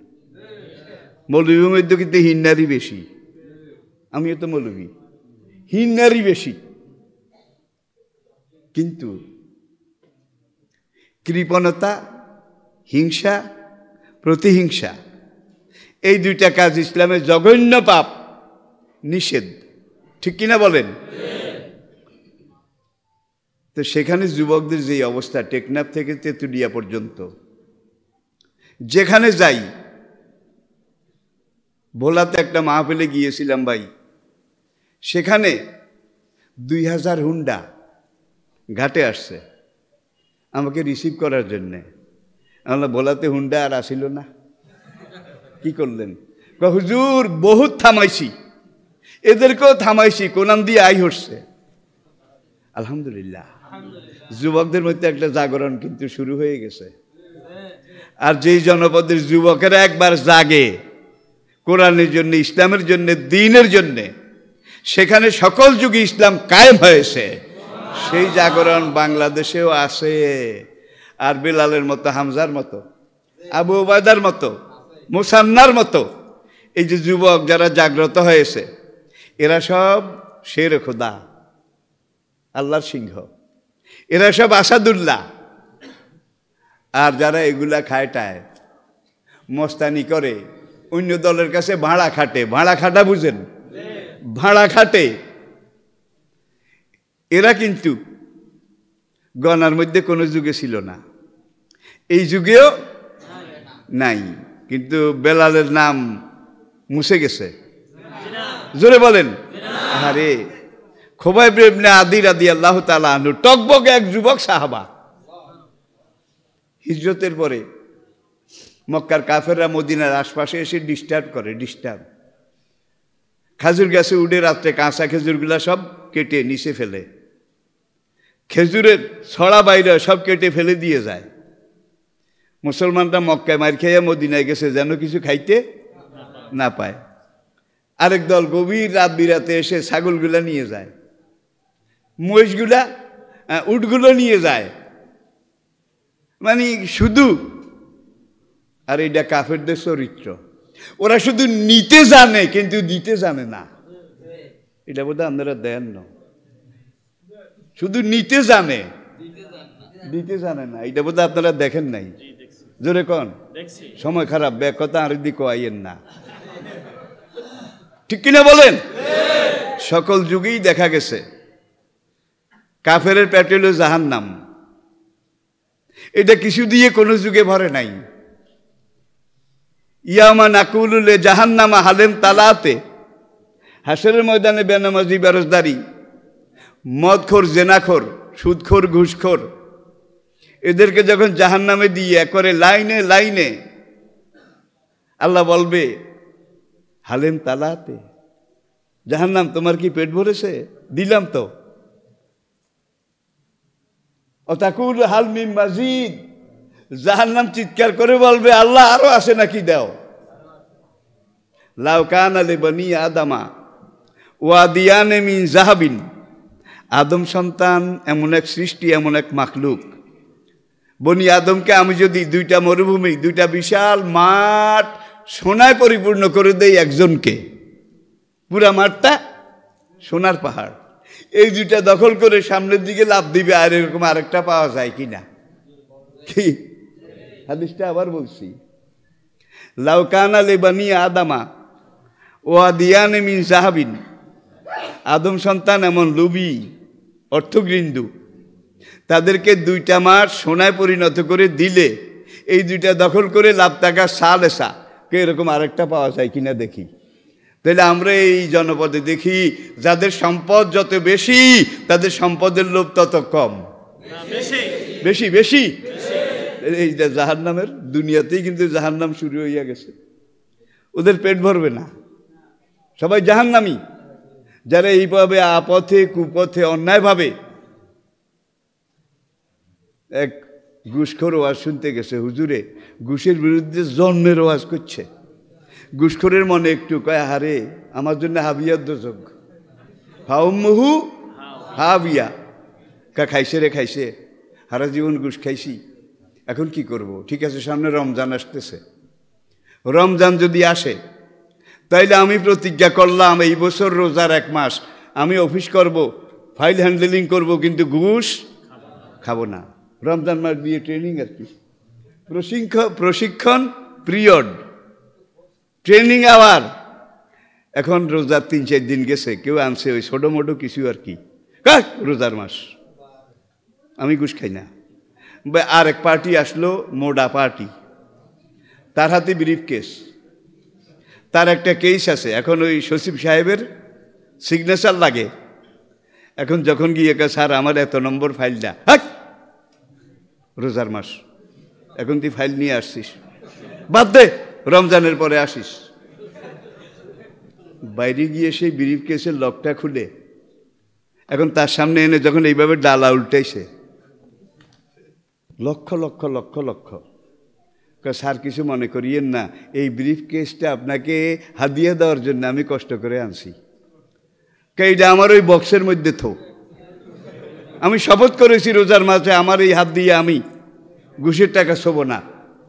মৌলবীর মধ্যে কিন্তু হিন্নারি বেশি। আমিও তো মৌলবী, হিন্নারি বেশি। কিন্তু কৃপণতা, হিংসা, প্রতিহিংসা, এই দুইটা কাজ ইসলামের জঘন্য পাপ, নিষেধ। ঠিক কিনা বলেন? তো সেখানে যুবকদের যে অবস্থা, টেকনাফ থেকে তেঁতুলিয়া পর্যন্ত যেখানে যাই, ভোলাতে একটা মাহফিলে গিয়েছিলাম ভাই, সেখানে 2000 হুন্ডা ঘাটে আসছে আমাকে রিসিভ করার জন্যে। আমরা ভোলাতে হুন্ডা আর আসিল না। কি করলেন? হুজুর বহুত থামাইছি, এদেরকেও থামাইছি, কোনান দিয়ে আই হচ্ছে। আলহামদুলিল্লাহ যুবকদের মধ্যে একটা জাগরণ কিন্তু শুরু হয়ে গেছে। আর যেই জনপদের যুবকেরা একবার জাগে কোরআনের জন্য, ইসলামের জন্য, দ্বীনের জন্য, সেখানে সকল যুগে ইসলাম কায়েম হয়েছে। সেই জাগরণ বাংলাদেশেও আছে। আর বেলালের মতো, হামজার মতো, আবু ওবায়দার মতো, মুসান্নার মতো এই যে যুবক যারা জাগ্রত হয়েছে, এরা সব শের খোদা, আল্লাহর সিংহ, এরা সব আসাদুল্লাহ। আর যারা এগুলা খায়টায় মস্তানি করে, অন্য দলের কাছে ভাড়া খাটে, ভাড়া খাটা বুঝেন? ভাড়া খাটে, এরা কিন্তু গণার মধ্যে কোনো যুগে ছিল না, এই যুগেও নাই। কিন্তু বেলালের নাম মুছে গেছে। জোরে বলেন। আরে খুবাইব ইবনে আদি রাদিয়াল্লাহু তাআলা আনহু টকবকে এক যুবক সাহাবা, হিজরতের পরে মক্কার কাফেররা মদিনার আশপাশে এসে ডিস্টার্ব করে, খেজুর গাছে উঠে রাত্রে কাঁচা খেজুরগুলা সব কেটে নিচে ফেলে, খেজুরের ছড়া বাইরে সব কেটে ফেলে দিয়ে যায়। মুসলমানরা মক্কায় মার খেয়ে মদিনায় গেছে যেন কিছু খাইতে না পায়। আরেক দল গভীর রাত বিরাতে এসে ছাগলগুলা নিয়ে যায়, মহিষগুলা উটগুলো নিয়ে যায়, মানে শুধু। আর এটা কাফেরদের চরিত্র, ওরা শুধু নিতে জানে কিন্তু দিতে জানে না। এটা বোধহয় আপনারা দেন না, শুধু নিতে জানে দিতে জানে না। এটা বোধহয় আপনারা দেখেন নাই। জোরে কন, সময় খারাপ, ব্যাগ কথা আর দিকে আইয়েন না, ঠিক কিনা বলেন? সকল যুগেই দেখা গেছে কাফেরের পেটে হলো জাহান্নাম, এটা কিছু দিয়ে কোনো যুগে ভরে নাই। ইয়ামা নাকুলু লে জাহান্নামা হালেম তালাতে, হাসরের ময়দানে বেনামাজি বেরোজদারি মদখোর জেনাখোর সুদখোর ঘুষখোর এদেরকে যখন জাহান্নামে দিয়ে করে লাইনে লাইনে, আল্লাহ বলবে হালেম তালাতে, জাহান্নাম তোমার কি পেট ভরেছে? দিলাম তো। অতাকুল হাল মিম মাজিদ, জাহান্নাম চিৎকার করে বলবে আল্লাহ আরো আছে নাকি দাও। লাউ কানা লিবানি আদামা ওয়াদিয়ানে মিন জাহাবিন, আদম সন্তান এমন এক সৃষ্টি, এমন এক মাখলুক, বনি আদমকে আমি যদি দুইটা মরুভূমি, দুইটা বিশাল মাঠ সোনায় পরিপূর্ণ করে দেই একজনকে, পুরা মাঠটা সোনার পাহাড়, এই দুইটা দখল করে সামনের দিকে লাফ দিবে, আর এরকম আরেকটা পাওয়া যায় কিনা? কি হাদিসটা আবার বলছি, লাউ কানা লিবানি আদামা ওয়াদিয়ানে মিন জাহাবিন, আদম সন্তান এমন লুবি অর্থগৃন্দু, তাদেরকে দুইটা মাঠ সোনায় পরিণত করে দিলে এই দুইটা দখল করে লাভ টাকা সালেসা কে এরকম আরেকটা পাওয়া যায় কিনা দেখি। তাহলে আমরা এই জনপদে দেখি যাদের সম্পদ যত বেশি তাদের সম্পদের লোভ তত কম, বেশি বেশি। এই জাহান্নামের দুনিয়াতেই কিন্তু জাহান্নাম শুরু হইয়া গেছে, ওদের পেট ভরবে না, সবাই জাহান্নামী। যারা এইভাবে আপথে কুপথে অন্যায়ভাবে, এক ঘুষখোর ওয়াজ শুনতে গেছে, হুজুরে ঘুষের বিরুদ্ধে জন্মের ওয়াজ করছে। ঘুষখোরের মনে একটু কয় হারে আমার জন্য হাবিয়ার দোজক, হাউমহু হাবিয়া, খাইছে রে খাইছে, সারা জীবন ঘুষ খাইছি, এখন কি করব? ঠিক আছে, সামনে রমজান আসতেছে, রমজান যদি আসে তাইলে আমি প্রতিজ্ঞা করলাম এই বছর রোজার 1 মাস আমি অফিস করব, ফাইল হ্যান্ডেলিং করব, কিন্তু ঘুষ খাবো না। রমজান মাস দিয়ে ট্রেনিং আর কি, প্রশিক্ষণ পিরিয়ড, ট্রেনিং আওয়ার। এখন রোজার 3-4 দিন গেছে, কেউ আনছে ওই ছোটো মোটো কিছু আর কি, রোজার মাস আমি ঘুষ খাই না। আর এক পার্টি আসলো, মোডা পার্টি, তার হাতে ব্রিফ কেস, তার একটা কেস আছে, এখন ওই সচিব সাহেবের সিগনেচার লাগে। এখন যখন গিয়ে স্যার আমার এত নম্বর ফাইলটা, রোজার মাস এখন তুই ফাইল নিয়ে আসছিস, বাদ দে রমজানের পরে আসিস। বাইরে গিয়ে সেই ব্রিফ কেসের লকটা খুলে এখন তার সামনে এনে যখন এইভাবে ডালা উল্টাইছে, লক্ষ লক্ষ লক্ষ লক্ষ। স্যার কিছু মনে করিয়েন না, এই ব্রিফ কেসটা আপনাকে হাদিয়া দেওয়ার জন্য আমি কষ্ট করে আনছি, এইটা আমার ওই বক্সের মধ্যে থো, আমি শপথ করেছি রোজার মাসে আমার এই হাত দিয়ে আমি ঘুষের টাকা ছোব না,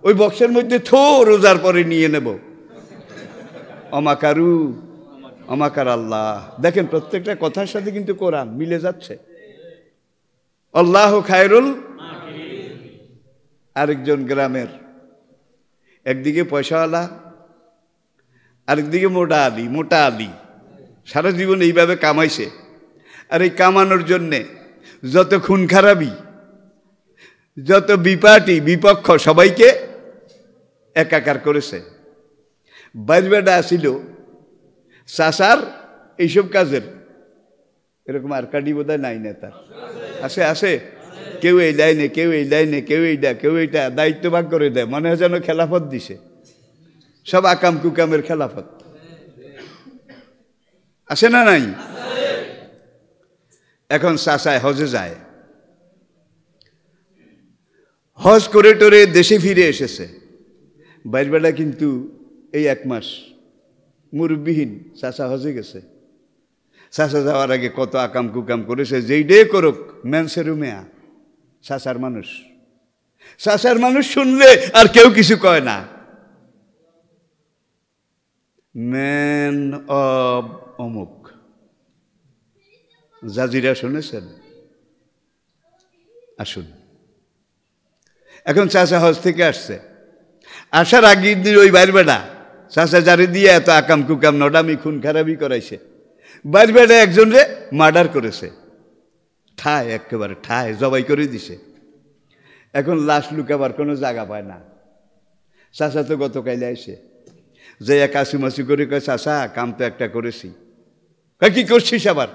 ওই বক্সের মধ্যে থো, রোজার পরে নিয়ে নেব। অমাকারু অমাকার আল্লাহ। দেখেন প্রত্যেকটা কথার সাথে কিন্তু কোরআন মিলে যাচ্ছে। আল্লাহ খায়রুল। আরেকজন গ্রামের, একদিকে পয়সাওয়ালা, আরেকদিকে মোটা আলী, সারা জীবন এইভাবে কামাইছে। আর এই কামানোর জন্যে যত খুন খারাপি, যত বিপাটি বিপক্ষ সবাইকে একাকার করেছে। বাইরবেটা আসিল চাষার এইসব কাজের, এরকম আর কাডি বোধহয় নাই নেতা আছে আছে কেউ এই লাইনে কেউ এই লাইনে কেউ এইটা কেউ এইটা দায়িত্ব ভাগ করে দেয় মনে হয় যেন খেলাফত দিছে সব আকাম কুকামের খেলাফত আছে না নাই এখন চাচায় হজে যায় হজ করে টোরে দেশে ফিরে এসেছে বাইরবেলা কিন্তু এই 1 মাস মুরব্বিহীন চাচা হজে গেছে চাচা যাওয়ার আগে কত আকাম কুকাম করেছে যেই ডে করুক মেনসে রুমে চাচার মানুষ শুনলে আর কেউ কিছু কয় না ম্যান অব অমুক জাজিরা শুনেছেন আসুন এখন চাচা হজ থেকে আসছে আসার আগের দিন ওই বাইরবেড়া চাচা যারে দিয়ে এত আকাম কুকাম নডামি খুন খারাপি করাইছে বাইরবেড়া একজন রে মার্ডার করেছে ঠায় একেবারে ঠায় জবাই করে দিছে এখন লাশ লুকাবার কোনো জায়গা পায় না চাচা তো গতকালে আইসে যে কাশিমাসি করে কয় চাচা কাম তো একটা করেছি কি করছিস আবার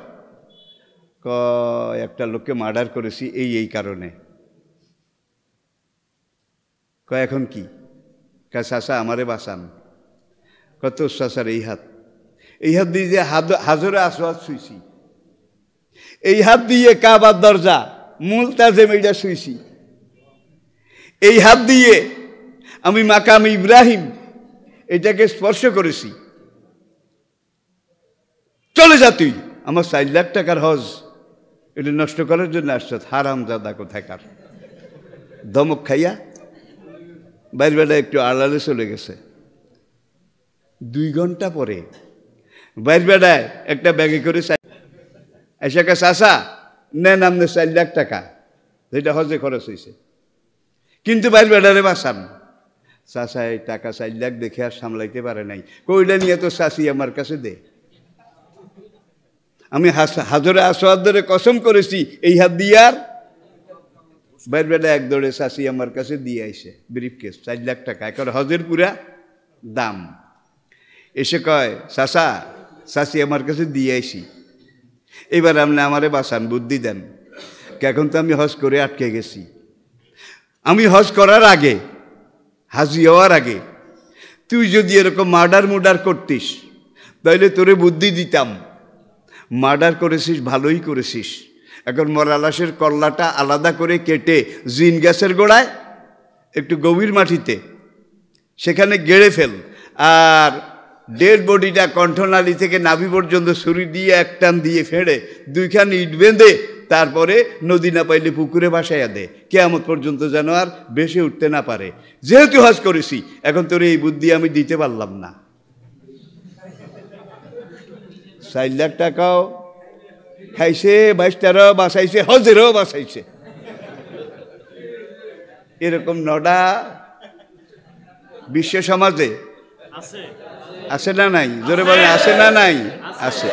একটা লোককে মার্ডার করেছি এই কারণে কয় এখন কি কয় চাচা আমারে বাঁচান কত চাচার এই হাত দিয়ে যে হাজরে আসওয়াদ শুইছি এই হাত দিয়ে কাবার দরজা মুলতাজেম এইটা শুইছি এই হাত দিয়ে আমি মাকাম ইব্রাহিম এটাকে স্পর্শ করেছি চলে যা তুই আমার 4 লাখ টাকার হজ এটা নষ্ট করার জন্য আসছ হারামজাদা কোথাকার ধমক খাইয়া বাইরবেলা একটু আড়ালে চলে গেছে 2 ঘন্টা পরে বাইরবেলায় একটা ব্যাগে করে এসে চাচা নেন আপনি 4 লাখ টাকা যেটা হজে খরচ হয়েছে কিন্তু বাইরবেলারে বাঁচান চাচা এই টাকা 4 লাখ দেখে আর সামলাইতে পারে নাই কইলা নিয়ে তো চাচি আমার কাছে দে আমি হাজরে আসওয়াদ ধরে কসম করেছি এই হাত দিয়ে আর বাইরবেলা এক দৌড়ে চাচি আমার কাছে দিয়ে আইসে ব্রিফকেস 4 লাখ টাকা এখন হজের পুরা দাম এসে কয় চাচা চাচি আমার কাছে দিয়ে আইসি এবার আপনি আমারে বাঁচান বুদ্ধি দেন এখন তো আমি হজ করে আটকে গেছি আমি হজ করার আগে হাজি হওয়ার আগে তুই যদি এরকম মার্ডার করতিস তাহলে তোরে বুদ্ধি দিতাম মার্ডার করেছিস ভালোই করেছিস এখন মরা লাশের কল্লাটা আলাদা করে কেটে জিন গাছের গোড়ায় একটু গভীর মাটিতে সেখানে গেড়ে ফেল আর ডেড বডিটা কণ্ঠনালী থেকে নাভি পর্যন্ত ছুরি দিয়ে এক টান দিয়ে ফেড়ে 2খান ইট বেঁধে তারপরে নদী না পাইলে পুকুরে ভাসাইয়া দে কিয়ামত পর্যন্ত যেন আর বেশি উঠতে না পারে যেহেতু হজ করেছি এখন তোর এই বুদ্ধি আমি দিতে পারলাম না 4 লাখ টাকাও খাইছে 22টারও বাঁচাইছে হজেরও বাঁচাইছে এরকম নডা বিশ্ব সমাজে আছে না নাই জোরে বলেন আছে না নাই আছে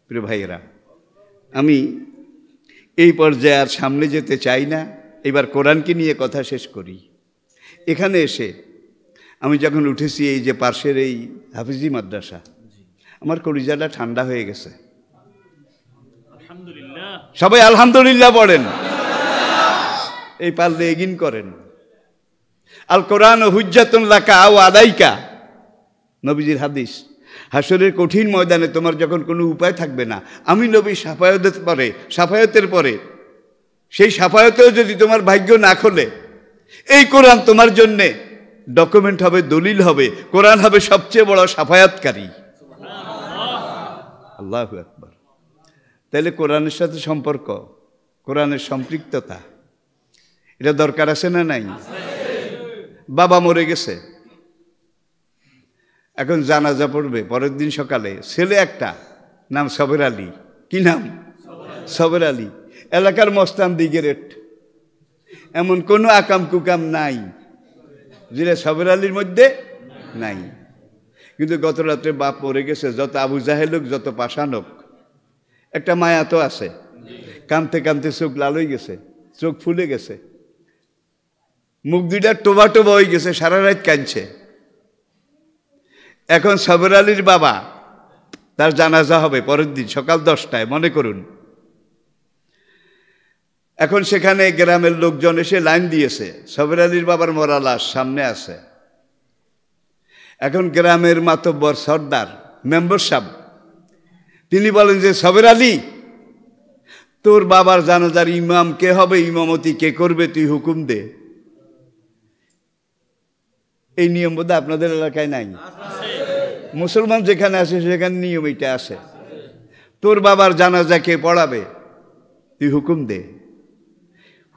প্রিয় ভাইয়েরা আমি এই পর্যায়ে আর সামনে যেতে চাই না এবার কোরআনকে নিয়ে কথা শেষ করি এখানে এসে আমি যখন উঠেছি এই যে পার্শ্বের এই হাফিজি মাদ্রাসা আমার কলিজাটা ঠান্ডা হয়ে গেছে সবাই আলহামদুলিল্লাহ পড়েন এই পারলে এগিন করেন আল কোরআন হুজ্জাতুন লাকা আও আলাইকা নবীজির হাদিস হাসরের কঠিন ময়দানে তোমার যখন কোনো উপায় থাকবে না আমি নবী সাফায়াতের পরে সেই সাফায়াতেও যদি তোমার ভাগ্য না খোলে এই কোরআন তোমার জন্যে ডকুমেন্ট হবে দলিল হবে কোরআন হবে সবচেয়ে বড় সাফায়াতকারী আল্লাহু আকবার তাহলে কোরআনের সাথে সম্পর্ক কোরআনের সম্পৃক্ততা এটা দরকার আছে না নাই বাবা মরে গেছে এখন জানাজা পড়বে পরের দিন সকালে ছেলে একটা নাম সবের আলী কি নাম সবের আলী এলাকার মস্তান দিগেরেট এমন কোনো আকাম কুকাম নাই যেটা সবের আলীর মধ্যে নাই কিন্তু গত রাত্রে বাপ মরে গেছে যত আবু জাহেল হোক যত পাষাণ হোক একটা মায়া তো আছে কানতে কানতে চোখ লাল হয়ে গেছে চোখ ফুলে গেছে মুখ দুইটা টোবা টোবা হয়ে গেছে সারা রাত কাঁদছে এখন সবের আলীর বাবা তার জানাজা হবে পরের দিন সকাল 10টায়, মনে করুন। এখন সেখানে গ্রামের লোকজন এসে লাইন দিয়েছে, সবের আলীর বাবার মরা লাশ সামনে আছে। এখন গ্রামের মাতব্বর সর্দার মেম্বার সাহেব তিনি বলেন যে সবের আলী, তোর বাবার জানাজার ইমাম কে হবে, ইমামতি কে করবে, তুই হুকুম দে। এই নিয়ম বোধহয় আপনাদের এলাকায় নাই, মুসলমান যেখানে আছে সেখানে নিয়ম এটা আছে। তোর বাবার জানাজা কে পড়াবে, তুই হুকুম দে।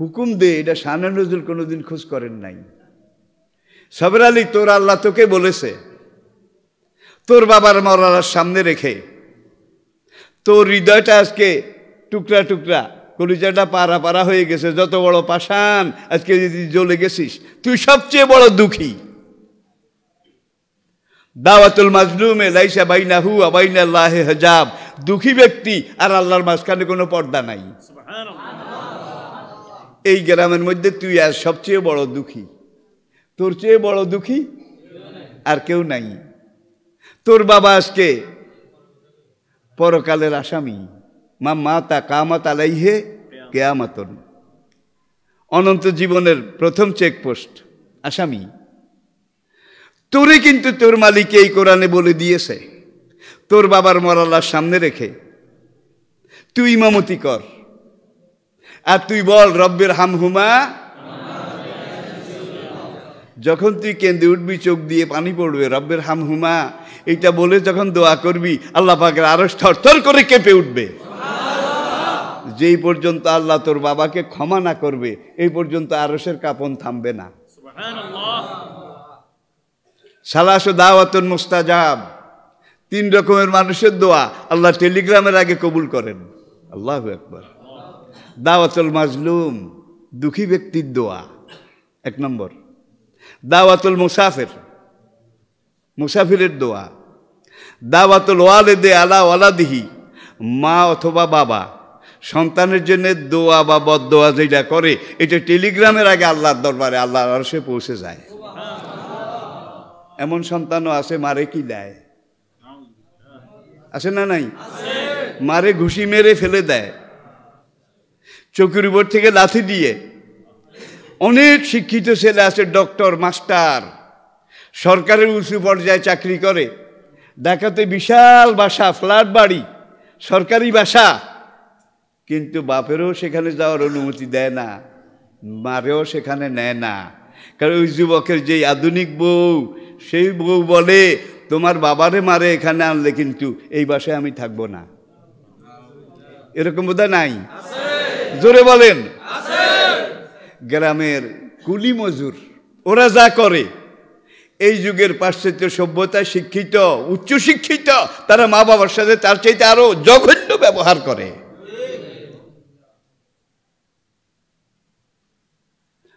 হুকুম দে, এটা শানে নজরুল কোনোদিন খোঁজ করেন নাই। সবের আলী, তোর আল্লাহ তোকে বলেছে তোর বাবার মরার সামনে রেখে তোর হৃদয়টা আজকে টুকরা টুকরা, কলিজাটা পাড়া পাড়া হয়ে গেছে, যত বড় পাষাণ আজকে যদি জ্বলে গেছিস, তুই সবচেয়ে বড় দুঃখী। দাওয়াতুল মাজলুমে লাইসা বাইনাহু ওয়া বাইনাল্লাহি হিজাব, দুঃখী ব্যক্তি আর আল্লাহর মাঝখানে কোনো পর্দা নাই। এই গ্রামের মধ্যে তুই আজ সবচেয়ে বড় দুঃখী, তোর চেয়ে বড় দুঃখী আর কেউ নাই। তোর বাবা আজকে পরকালের আসামি, মা মাতা কামাত আলাইহে কিয়ামাতুন, অনন্ত জীবনের প্রথম চেকপোস্ট, আসামি। তোরে কিন্তু তোর মালিক এই কোরআনে বলে দিয়েছে, তোর বাবার মরালার সামনে রেখে তুই ইমামতি কর, আর তুই বল রব্বির হামহুমা। যখন তুই কেঁদে উঠবি, চোখ দিয়ে পানি পড়বে, রব্বির হামহুমা এটা বলে যখন দোয়া করবি, আল্লাহ পাকের আরশ থরথর করে কেঁপে উঠবে। যেই পর্যন্ত আল্লাহ তোর বাবাকে ক্ষমা না করবে, এই পর্যন্ত আরশের কাঁপন থামবে না। সালাসু দাওয়াতুন মুস্তাজাব, 3 রকমের মানুষের দোয়া আল্লাহ টেলিগ্রামের আগে কবুল করেন। আল্লাহু আকবার। দাওয়াতুল মাজলুম, দুঃখী ব্যক্তির দোয়া 1 নম্বর। দাওয়াতুল মুসাফির, মুসাফিরের দোয়া। দাওয়াতুল ওয়ালিদে আলা ওয়ালাদিহি, মা অথবা বাবা সন্তানের জন্য দোয়া বা বদদোয়া যেটা করে, এটা টেলিগ্রামের আগে আল্লাহর দরবারে, আল্লাহর আরশে পৌঁছে যায়। এমন সন্তানও আছে মারে কি দেয়, আছে না নাই? মারে ঘুষি মেরে ফেলে দেয়, চোখের উপর থেকে লাথি দিয়ে। অনেক শিক্ষিত ছেলে আছে, ডক্টর, মাস্টার, সরকারের উঁচু পর্যায়ে চাকরি করে, ঢাকাতে বিশাল বাসা, ফ্ল্যাট বাড়ি, সরকারি বাসা, কিন্তু বাপেরও সেখানে যাওয়ার অনুমতি দেয় না, মারেও সেখানে নেয় না। কারণ ওই যুবকের যেই আধুনিক বউ, সেই বউ বলে তোমার বাবারে মারে এখানে আনলে কিন্তু এই বাসায় আমি থাকবো না। এরকম বোধহয় নাই? জোরে বলেন। গ্রামের কুলি মজুর ওরা যা করে, এই যুগের পাশ্চাত্য সভ্যতায় শিক্ষিত, উচ্চশিক্ষিত, তারা মা বাবার সাথে তার চাইতে আরো জঘন্য ব্যবহার করে।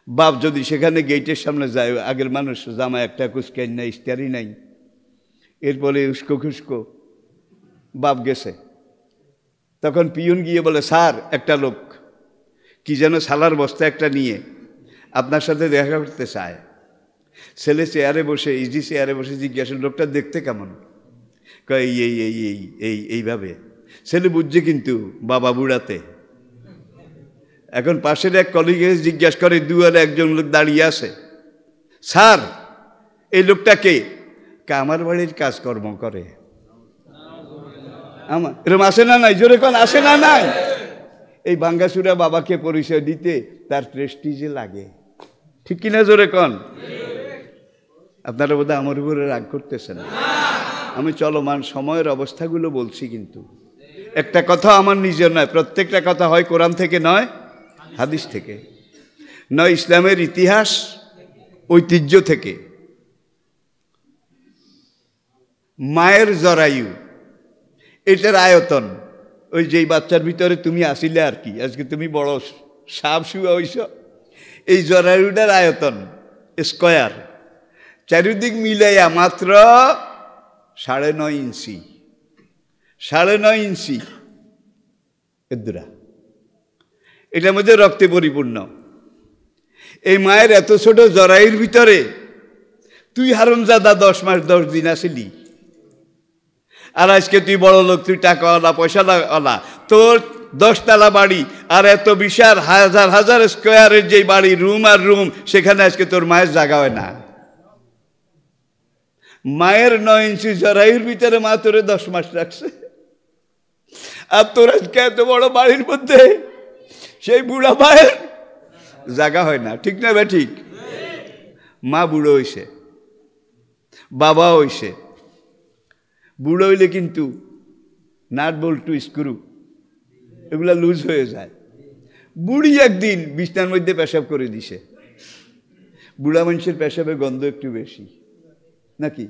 বাপ যদি সেখানে গেটের সামনে যায়, আগের মানুষ জামা একটা কুচকাই নাই, ইস্তারি নাই, এরপরে উস্কো খুস্কো, বাপ গেছে, তখন পিয়ন গিয়ে বলে, স্যার একটা লোক কি যেন সালার বস্তা একটা নিয়ে আপনার সাথে দেখা করতে চায়। ছেলে চেয়ারে বসে, ইজি চেয়ারে বসে জিজ্ঞাসা, লোকটা দেখতে কেমন? কয় এই এই এই এই এইভাবে। ছেলে বুঝছে কিন্তু বাবা বুড়াতে। এখন পাশের এক কলিগে জিজ্ঞাসা করে, দুয়ারে একজন লোক দাঁড়িয়ে আছে, স্যার এই লোকটা কে? আমার বাড়ির কাজকর্ম করে। আমার এরকম আসে না নাই? জোরে কোন আসে না নাই? এই ভাঙ্গাসুরা বাবাকে পরিচয় দিতে তার প্রেস্টিজে লাগে, ঠিক কিনা? জোরে কোন। আপনারা বোধহয় আমার উপরে রাগ করতেছেন। আমি চলমান সময়ের অবস্থাগুলো বলছি, কিন্তু একটা কথা আমার নিজের নয়, প্রত্যেকটা কথা হয় কোরআন থেকে, নয় হাদিস থেকে, নয় ইসলামের ইতিহাস ঐতিহ্য থেকে। মায়ের জরায়ু, এটার আয়তন, ওই যেই বাচ্চার ভিতরে তুমি আসিলে আর কি, আজকে তুমি বড় সাপ শুয়া হইছ, এই জরায়ুটার আয়তন স্কয়ার, চারিদিক মিলাইয়া মাত্র 9.5 ইঞ্চি, 9.5 ইঞ্চি এদুরা। এটার মধ্যে রক্তে পরিপূর্ণ। এই মায়ের এত ছোট জরায়ুর ভিতরে তুই হারামজাদা 10 মাস 10 দিন আসিলি, আর আজকে তুই বড় লোক, তুই টাকাওয়ালা পয়সাওয়ালা, তোর 10 তলা বাড়ি আর এত বিশাল হাজার হাজার স্কোয়ারের যে বাড়ি, রুম আর রুম, সেখানে আজকে তোর মায়ের জায়গা হয় না। মায়ের 9 ইঞ্চি জরায়ুর ভিতরে মা তোরে 10 মাস রাখছে, আর তোর আজকে এত বড় বাড়ির মধ্যে সেই বুড়া মায়ের জায়গা হয় না। ঠিক না বে ঠিক? মা বুড়ো হইছে, বাবা হইছে। বুড়ো হইলে কিন্তু নাট বল্টু স্ক্রু এগুলা লুজ হয়ে যায়। বুড়ি একদিন বিছনার মধ্যে পেশাব করে দিছে। বুড়া মানুষের পেশাবে গন্ধ একটু বেশি নাকি?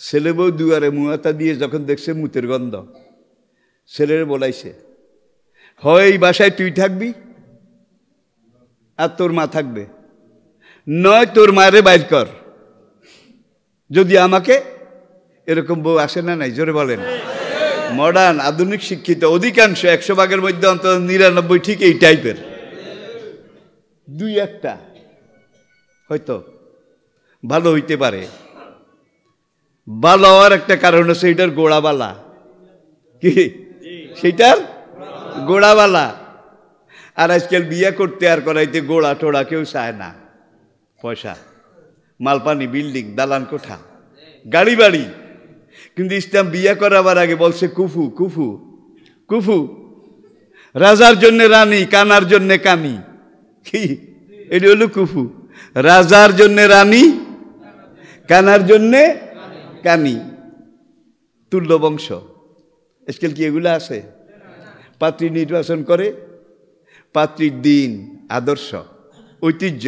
ছেলে বউ দুয়ারে মুয়াতা দিয়ে যখন দেখছে মুতের গন্ধ, ছেলের বলাইছে, হয় এই বাসায় তুই থাকবি আর তোর মা থাকবে, নয় তোর মায়েরে বাইর কর। যদি আমাকে এরকম বউ আসে না নাই? জোরে বলেন। মডার্ন আধুনিক শিক্ষিত অধিকাংশ 100 ভাগের মধ্যে অন্তত 99 ঠিক এই টাইপের। 2-1টা হয়তো ভালো হইতে পারে। ভালো হওয়ার একটা কারণ আছে, এটার গোড়াবালা। কি সেটার গোড়াবালা? আর আজকাল বিয়ে করতে আর করাইতে গোড়া টোড়া কেউ চায় না। পয়সা, মালপানি, বিল্ডিং, দালান কোঠা, গাড়ি বাড়ি। কিন্তু ইসলাম বিয়ে করাবার আগে বলছে কুফু কুফু কুফু। রাজার জন্য রানী, কানার জন্য কানি। কি এটি হলো কুফু? রাজার জন্য রানী, কানার জন্য কানি। তুল্য বংশ। আজকাল কি এগুলো আছে? পাত্রী নির্বাচন করে, পাত্রীর দিন, আদর্শ, ঐতিহ্য।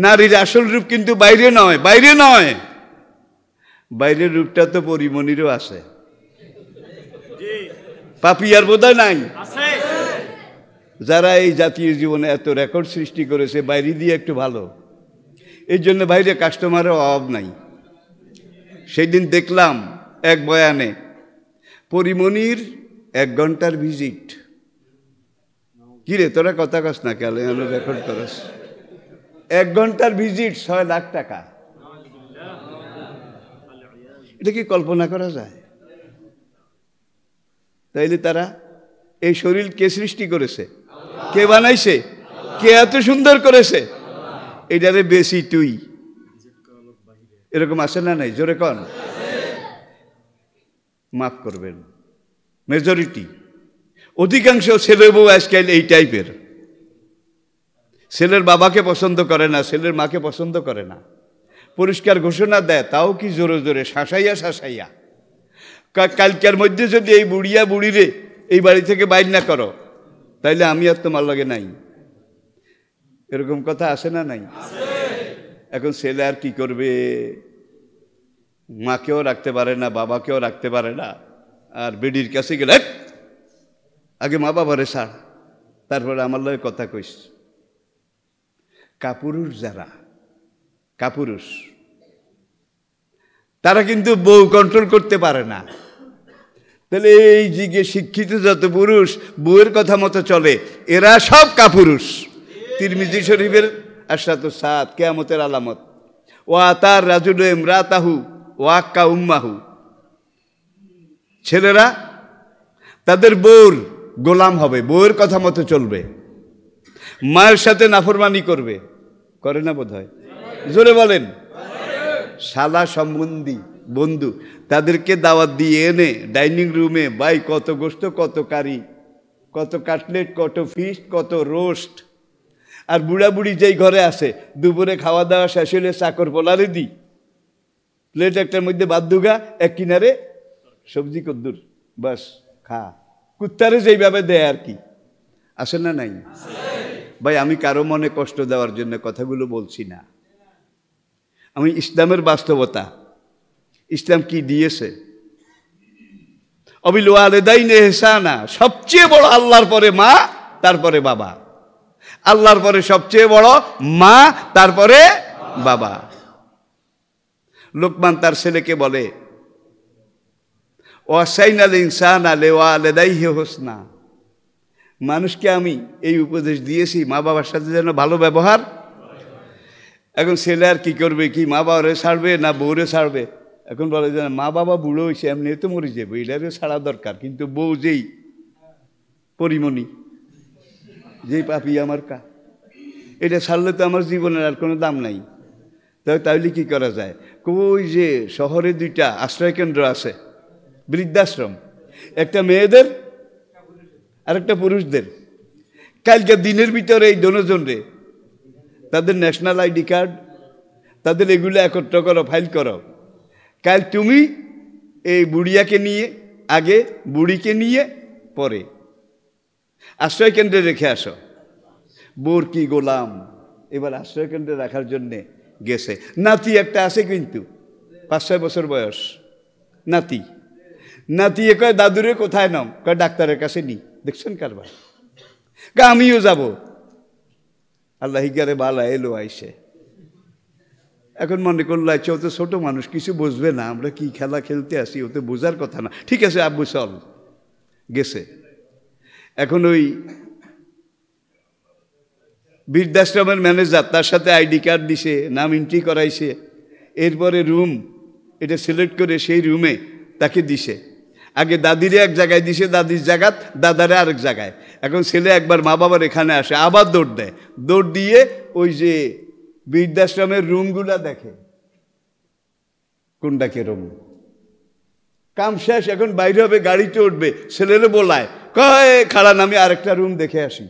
নারীর আসল রূপ কিন্তু বাইরে নয়, বাইরে নয়। বাইরের রূপটা তো পরিমণিরও আছে, পাপিয়ার বোধহয় নাই। যারা এই জাতীয় জীবনে এত রেকর্ড সৃষ্টি করেছে, বাইরে দিয়ে একটু ভালো, এই জন্য বাইরে কাস্টমারের অভাব নাই। সেই দিন দেখলাম এক বয়ানে পরিমণির 1 ঘন্টার ভিজিট। কিরে তোরা কথা কস না কেন? রেকর্ড করেছ 1 ঘন্টার ভিজিট 6 লাখ টাকা। এটা কি কল্পনা করা যায়? তাইলে তারা এই শরীর কে সৃষ্টি করেছে? কে বানাইছে? কে এত সুন্দর করেছে? এটারে বেশি তুই এরকম আসে না নাই? জোরে কন। মাফ করবেন, মেজরিটি অধিকাংশ ছেলে বউ আজকাল এই টাইপের। ছেলের বাবাকে পছন্দ করে না, ছেলের মাকে পছন্দ করে না। পরিষ্কার ঘোষণা দেয়, তাও কি জোরে জোরে, শাসাইয়া শাসাইয়া। কালকের মধ্যে যদি এই বুড়িয়া বুড়িরে এই বাড়ি থেকে বাইর না করো, তাইলে আমি আর তোমার লগে নাই। এরকম কথা আসে না নাই? এখন ছেলে আর কি করবে? মাকেও রাখতে পারে না, বাবাকেও রাখতে পারে না। আর বেডির কাছে গেলে আগে মা বাবারে ছাড়, তারপরে আমার লগে কথা কইস। কাপুরুষ যারা, কাপুরুষ, তারা কিন্তু বউ কন্ট্রোল করতে পারে না। তাহলে এই যে শিক্ষিত যত পুরুষ বউয়ের কথা মতো চলে, এরা সব কাপুরুষ। তিরমিজি শরীফের 7 কিয়ামতের আলামত। ওয়া তার রাজুল ইমরাতাহু ওয়াক্কা উম্মাহু। ছেলেরা তাদের বউর গোলাম হবে, বউয়ের কথা মতো চলবে, মায়ের সাথে নাফরমানি করবে। করে না বোধ হয়? জোরে বলেন। শালা সম্বন্ধী বন্ধু তাদেরকে দাওয়াত দিয়ে এনে ডাইনিং রুমে ভাই কত গোস্ত, কত কারি, কত কাটলেট, কত ফিশ, কত রোস্ট। আর বুড়া বুড়ি যেই ঘরে আসে, দুপুরে খাওয়া দাওয়া শেষ হলে চাকর পোলারে দিই, প্লেট একটার মধ্যে ভাত দুগা, এক কিনারে সবজি কদ্দুর, বাস খা। কুত্তারে যেইভাবে দেয় আর কি। আসে না নাই? ভাই আমি কারো মনে কষ্ট দেওয়ার জন্য কথাগুলো বলছি না। আমি ইসলামের বাস্তবতা, ইসলাম কি দিয়েছে। অবিল ওয়ালিদাইনে ইহসানা, সবচেয়ে বড় আল্লাহর পরে মা, তারপরে বাবা। আল্লাহর পরে সবচেয়ে বড় মা, তারপরে বাবা। লোকমান তার ছেলেকে বলে, ওয়াসাইনাল ইনসানা লিওয়ালিদাইহি হুসনা, মানুষকে আমি এই উপদেশ দিয়েছি মা বাবার সাথে যেন ভালো ব্যবহার। এখন ছেলে আর কি করবে? কি মা বাবারে ছাড়বে না বউরে ছাড়বে? এখন বলে যে মা বাবা বুড়ো হয়েছে এমনি তো মরে যাবো, এটারও ছাড়া দরকার। কিন্তু বউ যেই পরিমণি, যেই পাপি আমার কা, এটা ছাড়লে তো আমার জীবনের আর কোনো দাম নাই। তাহলে কি করা যায়? কই যে শহরে 2টা আশ্রয় কেন্দ্র আছে, বৃদ্ধাশ্রম, একটা মেয়েদের আর একটা পুরুষদের। কালকে দিনের ভিতরে এই দুজনরে তাদের ন্যাশনাল আইডি কার্ড, তাদের এগুলো একত্র করো, ফাইল করো। কাল তুমি এই বুড়িয়াকে নিয়ে আগে, বুড়িকে নিয়ে পরে আশ্রয় কেন্দ্রে রেখে আসো। বোর কি গোলাম, এবার আশ্রয় কেন্দ্রে রাখার জন্যে গেছে। নাতি একটা আছে কিন্তু 5-6 বছর বয়স নাতি। নাতি কয় দাদুরে কোথায় নাম? কয় ডাক্তারের কাছে নি। দেখছেন কারবার? আমিও যাব। আল্লাহ হিগারে বালা এলো আইসে। এখন মনে করলো আচ্ছা ও তো ছোট মানুষ, কিছু বুঝবে না, আমরা কি খেলা খেলতে আসি, ওতে বোঝার কথা না। ঠিক আছে আব্বু চল, গেছে। এখন ওই বৃদ্ধাশ্রমের ম্যানেজার তার সাথে আইডি কার্ড দিছে, নাম এন্ট্রি করাইছে, এরপরে রুম এটা সিলেক্ট করে সেই রুমে তাকে দিছে। আগে দাদিরে এক জায়গায় দিছে, দাদির জায়গাত দাদারে আরেক জায়গায়। এখন ছেলে একবার মা বাবার এখানে আসে, আবার দৌড় দেয়, দৌড় দিয়ে ওই যে বৃদ্ধাশ্রমের রুমগুলা দেখে, কোনটা কে রুম। কাম শেষ, এখন বাইরে হবে, গাড়িতে উঠবে, ছেলেরে বলায় কয় খাড়ান আমি আরেকটা রুম দেখে আসি।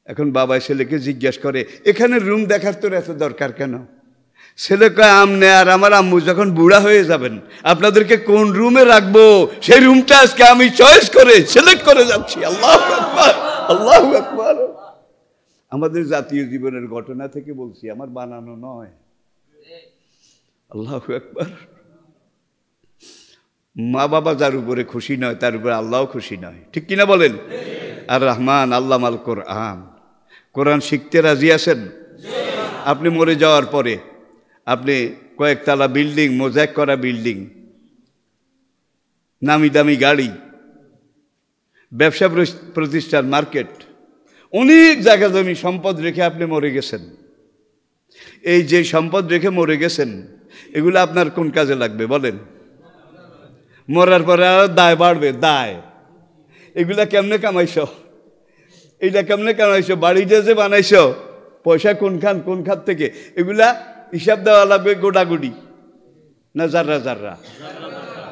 এখন বাবা ছেলেকে জিজ্ঞাসা করে এখানে রুম দেখার তোর এত দরকার কেন? ছেলে কয় আমনে আর আমার আম্মু যখন বুড়া হয়ে যাবেন আপনাদেরকে কোন রুমে রাখবো সেই রুমটা আজকে আমি চয়েস করে সিলেক্ট করে যাচ্ছি। আল্লাহু আকবার, আল্লাহু আকবার। আমাদের জাতীয় জীবনের ঘটনা থেকে বলছি, আমার বানানো নয়। আল্লাহু আকবার। মা বাবা যার উপরে খুশি নয় তার উপরে আল্লাহও খুশি নয়, ঠিক কিনা বলেন? আর রহমান আল্লামাল কোরআন, কোরআন শিখতে রাজি আছেন? আপনি মরে যাওয়ার পরে আপনি কয়েকতলা বিল্ডিং, মোজাইক করা বিল্ডিং, নামি দামি গাড়ি, ব্যবসা প্রতিষ্ঠান, মার্কেট, অনেক জায়গা জমি সম্পদ রেখে আপনি মরে গেছেন। এই যে সম্পদ রেখে মরে গেছেন এগুলো আপনার কোন কাজে লাগবে বলেন? মরার পরে আরো দায় বাড়বে, দায়। এগুলা কেমনে কামাইছ, এইটা কেমনে কামাইছ, বাড়িতে যে বানাইছ, পয়সা কোন খাত থেকে, এগুলা হিসাব দেওয়া লাগবে। গোড়াগুড়ি না জাররা জাররা,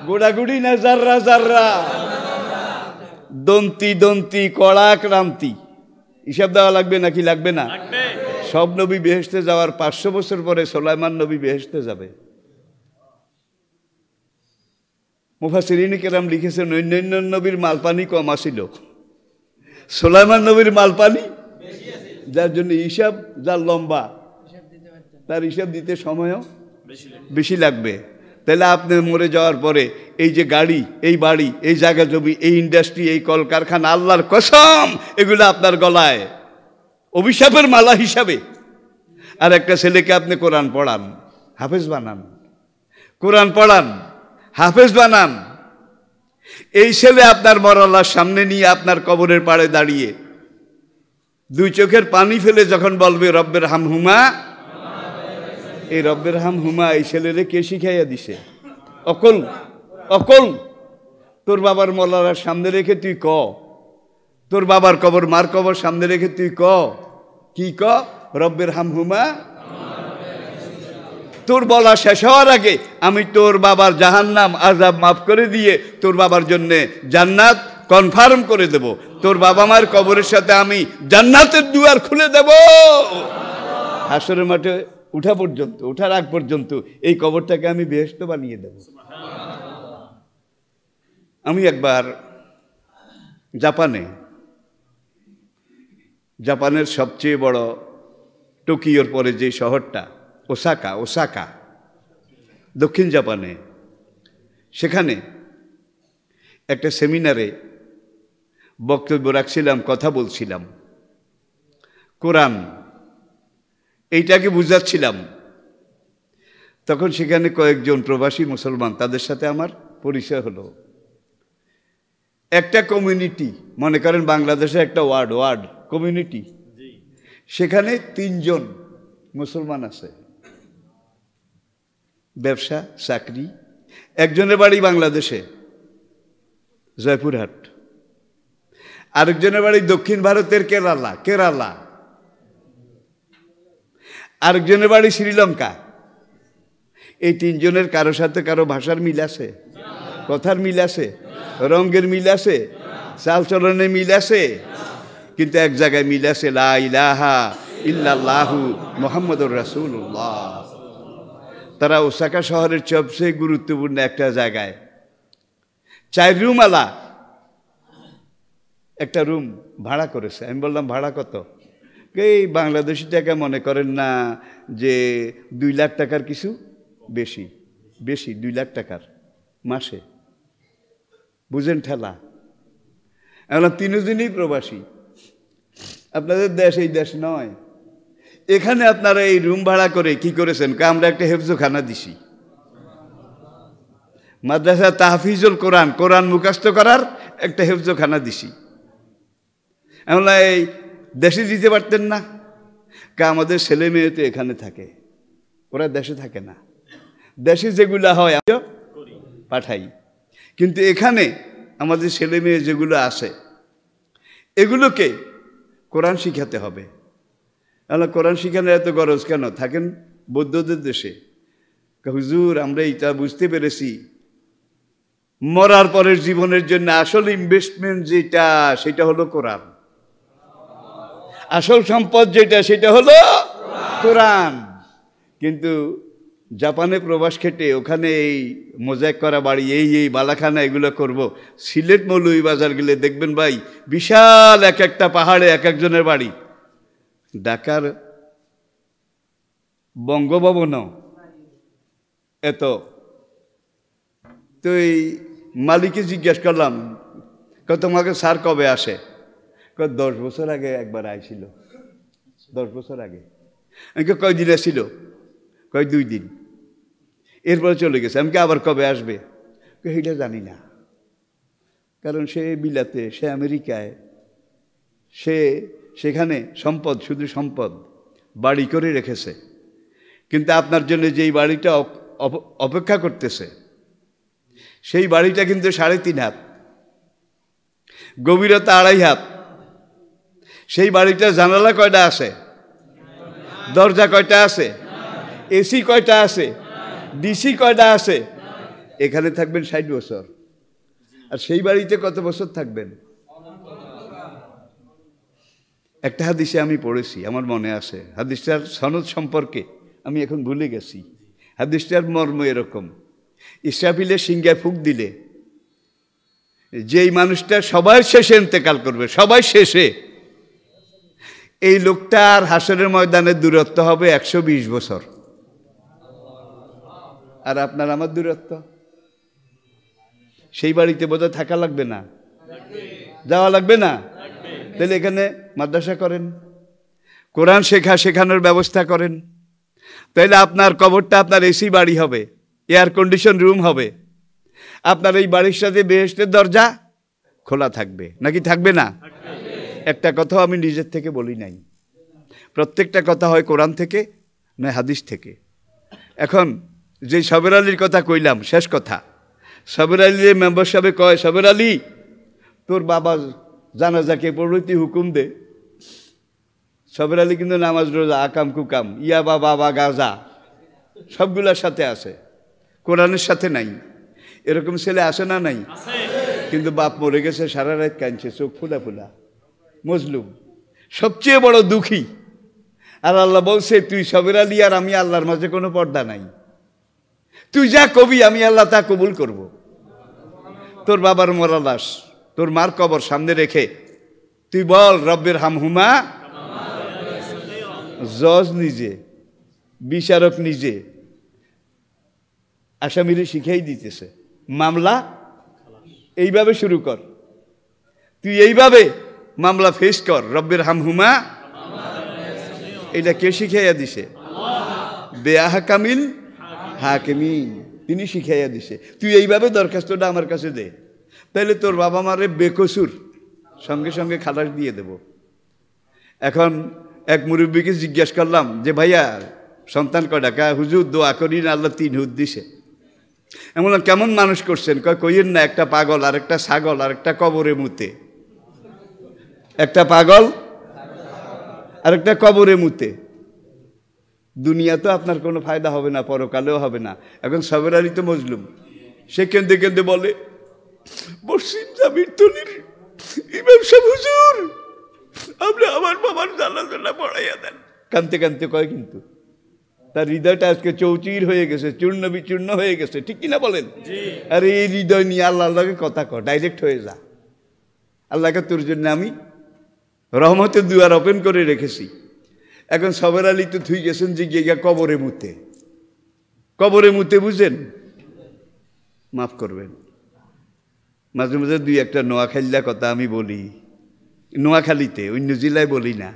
গোড়াগুড়ি না জাররা জাররা, দন্তি দন্তি কড়া ক্রান্তি, হিসাব দেওয়া লাগবে নাকি লাগবে না? সব নবী বেহেশতে যাওয়ার 500 বছর পরে সুলাইমান নবী বেহেশতে যাবে। মুফাসসিরিন কেরাম লিখেছেন অন্যান্য নবীর মালপানি কম আসিল, সুলাইমান নবীর মালপানি যার জন্য হিসাব, যার লম্বা তার হিসাব দিতে সময়ও বেশি লাগবে। তাহলে আপনি মরে যাওয়ার পরে এই যে গাড়ি, এই বাড়ি, এই জায়গা জমি, এই ইন্ডাস্ট্রি, এই কলকারখানা, আল্লাহর কসম এগুলো আপনার গলায় অভিশাপের মালা হিসাবে। আর একটা ছেলেকে আপনি কোরআন পড়ান, হাফেজ বানান, কোরআন পড়ান, হাফেজ বানান। এই ছেলে আপনার মরাল্লার সামনে নিয়ে আপনার কবরের পাড়ে দাঁড়িয়ে 2 চোখের পানি ফেলে যখন বলবে রব্বের হামহুমা, এই রব্বের হামহুমা এই ছেলেরে কে শিখাইয়া দিছে? অকল, অকল। তোর বাবার মরাল্লার সামনে রেখে তুই ক, তোর বাবার কবর, মার কবর সামনে রেখে তুই ক, কি ক? রব্বের হামহুমা। তোর বলা শেষ হওয়ার আগে আমি তোর বাবার জাহান্নাম আযাব মাফ করে দিয়ে তোর বাবার জন্যে জান্নাত কনফার্ম করে দেব। তোর বাবা মার কবরের সাথে আমি জান্নাতের দুয়ার খুলে দেব। হাসরের মাঠে উঠা পর্যন্ত, উঠার আগ পর্যন্ত এই কবরটাকে আমি বেহেশত বানিয়ে দেব। আমি একবার জাপানের সবচেয়ে বড় টোকিওর পরে যে শহরটা ওসাকা, দক্ষিণ জাপানে, সেখানে একটা সেমিনারে বক্তব্য রাখছিলাম, কথা বলছিলাম, কোরআন এইটাকে বুঝাচ্ছিলাম। তখন সেখানে কয়েকজন প্রবাসী মুসলমান, তাদের সাথে আমার পরিচয় হলো। একটা কমিউনিটি, মনে করেন বাংলাদেশে একটা ওয়ার্ড কমিউনিটি, সেখানে 3 জন মুসলমান আছে। ব্যবসা চাকরি। একজনের বাড়ি বাংলাদেশে, জয়পুরহাট, আরেকজনের বাড়ি দক্ষিণ ভারতের কেরালা, আরেকজনের বাড়ি শ্রীলঙ্কা। এই তিনজনের কারো সাথে কারো ভাষার মিল আছে, কথার মিল আছে, রঙের মিল আছে, চালচলনের মিল আছে, কিন্তু এক জায়গায় মিল আছে, লা ইলাহা ইল্লাল্লাহু মুহাম্মাদুর রাসূলুল্লাহ। তারা ওসাকা শহরের সবচেয়ে গুরুত্বপূর্ণ একটা জায়গায় 4 রুমওয়ালা একটা রুম ভাড়া করেছে। আমি বললাম ভাড়া কত? এই বাংলাদেশি টাকা মনে করেন না যে 2 লাখ টাকার কিছু বেশি, 2 লাখ টাকার মাসে। বুঝেন ঠেলা। এখন 3 জনই প্রবাসী। আপনাদের দেশ এই দেশ নয়। এখানে আপনারা এই রুম ভাড়া করে কি করেছেন? আমরা একটা হেফজখানা দিছি, মাদ্রাসা তাহফিজুল কোরআন, কোরআন মুখস্থ করার একটা হেফজখানা দিছি। এমন এই দেশে দিতে পারতেন না? আমাদের ছেলে মেয়ে তো এখানে থাকে, ওরা দেশে থাকে না। দেশে যেগুলো হয় আমি পাঠাই, কিন্তু এখানে আমাদের ছেলে মেয়ে যেগুলো আছে এগুলোকে কোরআন শিখাতে হবে। কোরআন শিখানোর এত গরজ কেন? থাকেন বৌদ্ধদের দেশে। হুজুর আমরা এটা বুঝতে পেরেছি, মরার পরের জীবনের জন্য আসল ইনভেস্টমেন্ট যেটা সেটা হলো কোরআন। আসল সম্পদ যেটা সেটা হলো কোরআন। কিন্তু জাপানে প্রবাস খেটে ওখানে এই মোজাইক করা বাড়ি, এই বালাখানা এগুলো করব। সিলেট মৌলভীবাজার গেলে দেখবেন ভাই বিশাল এক একটা পাহাড়ে এক একজনের বাড়ি। ঢাকার বঙ্গভবন এত। তো এই মালিককে জিজ্ঞেস করলাম, তোমাকে স্যার কবে আসে? 10 বছর আগে একবার আইছিল। 10 বছর আগে। আমি কয়দিন আসছিল? 2 দিন, এরপরে চলে গেছে। আমি আবার কবে আসবে? এটা জানি না, কারণ সে বিলাতে, সে আমেরিকায়, সেখানে সম্পদ, শুধু সম্পদ বাড়ি করে রেখেছে। কিন্তু আপনার জন্য যেই বাড়িটা অপেক্ষা করতেছে সেই বাড়িটা কিন্তু 3.5 হাত, গভীরতা 2.5 হাত। সেই বাড়িটার জানালা কয়টা আছে? দরজা কয়টা আছে? এসি কয়টা আছে? ডিসি কয়টা আছে? এখানে থাকবেন 60 বছর, আর সেই বাড়িতে কত বছর থাকবেন? একটা হাদিসে আমি পড়েছি, আমার মনে আছে। হাদিসটার সনদ সম্পর্কে আমি এখন ভুলে গেছি। হাদিসটার মর্ম এরকম, ইসরাফিলের সিংহায় ফুঁক দিলে যেই মানুষটা সবার শেষে ইন্তেকাল করবে, সবাই শেষে, এই লোকটার হাসরের ময়দানের দূরত্ব হবে 120 বছর। আর আপনার আমার দূরত্ব, সেই বাড়িতে বোধহয় থাকা লাগবে না, যাওয়া লাগবে না। তাহলে এখানে মাদ্রাসা করেন, কোরআন শেখানোর ব্যবস্থা করেন। তাহলে আপনার কবরটা আপনার এসি বাড়ি হবে, এয়ার কন্ডিশন রুম হবে। আপনার এই বাড়ির সাথে বেহেশতের দরজা খোলা থাকবে, নাকি থাকবে না? একটা কথা আমি নিজের থেকে বলি নাই, প্রত্যেকটা কথা হয় কোরআন থেকে নয় হাদিস থেকে। এখন যে সবের আলীর কথা কইলাম, শেষ কথা, সবের আলীর মেম্বার সাহেব কয়, সবের আলী তোর বাবা জানাজাকে পড়তে হুকুম দে। সবের আলী কিন্তু নামাজ রোজা আকাম কুকাম ইয়াবা বাবা গাজা সবগুলোর সাথে আছে, কোরআনের সাথে নাই। এরকম ছেলে আসে না? নাই। কিন্তু বাপ মরে গেছে, সারা রাত কাঁদছে, চোখ ফুলা ফুলা, মজলুম, সবচেয়ে বড় দুঃখী। আর আল্লাহ বলছে, তুই সবের আলী আর আমি আল্লাহর মাঝে কোনো পর্দা নাই, তুই যা কবি আমি আল্লাহ তা কবুল করব। তোর বাবার মরা লাশ তোর মার কবর সামনে রেখে তুই বল, রব্বির হামহুমা। জজ নিজে, বিচারক নিজে আসামিরে শিখাই দিতেছে, মামলা এইভাবে শুরু কর, তুই এইভাবে মামলা ফেস কর, রব্বির হামহুমা। এটা কে শিখাইয়া দিছে? বেআহকামিল হাকিমিন, তিনি শিখাইয়া দিছে। তুই এইভাবে দরখাস্তটা আমার কাছে দে, তাহলে তোর বাবা মারে বেকসুর সঙ্গে সঙ্গে খালাস দিয়ে দেব। এখন এক মুরব্বীকে জিজ্ঞেস করলাম যে ভাইয়া সন্তান কয়টা? কয় হুজুর দোয়া করি না, আল্লাহ 3 হুদ দিছে। এমন কেমন মানুষ করছেন? কইয়েন না, একটা পাগল আর একটা ছাগল আর একটা কবরে মুতে, একটা পাগল আর একটা কবরে মুতে। দুনিয়া তো আপনার কোনো ফায়দা হবে না, পরকালেও হবে না। এখন সবের আলী তো মজলুম, সে কেঁদে কেঁদে বলে পশ্চিম জামির তলির ইমাম সাহেব হুজুর, আপনি আমার বাবার জানাজা পড়াইয়া দেন। কানতে কানতে কয়, কিন্তু তার হৃদয়টা আজকে চৌচির হয়ে গেছে, চূর্ণ বিচূর্ণ হয়ে গেছে, ঠিক কিনা বলেন? আরে এই হৃদয় নিয়ে আল্লাহকে কথা কর, ডাইরেক্ট হয়ে যা। আল্লাহকে তোর জন্য আমি রহমতের দুয়ার ওপেন করে রেখেছি। এখন সবের আলী তো থুই গেছেন যে গিয়ে কবরে মুতে। কবরে মুতে বুঝেন? মাফ করবেন, মাঝে মাঝে 2-1টা নোয়াখালীর কথা আমি বলি, নোয়াখালীতে, অন্য জেলায় বলি না।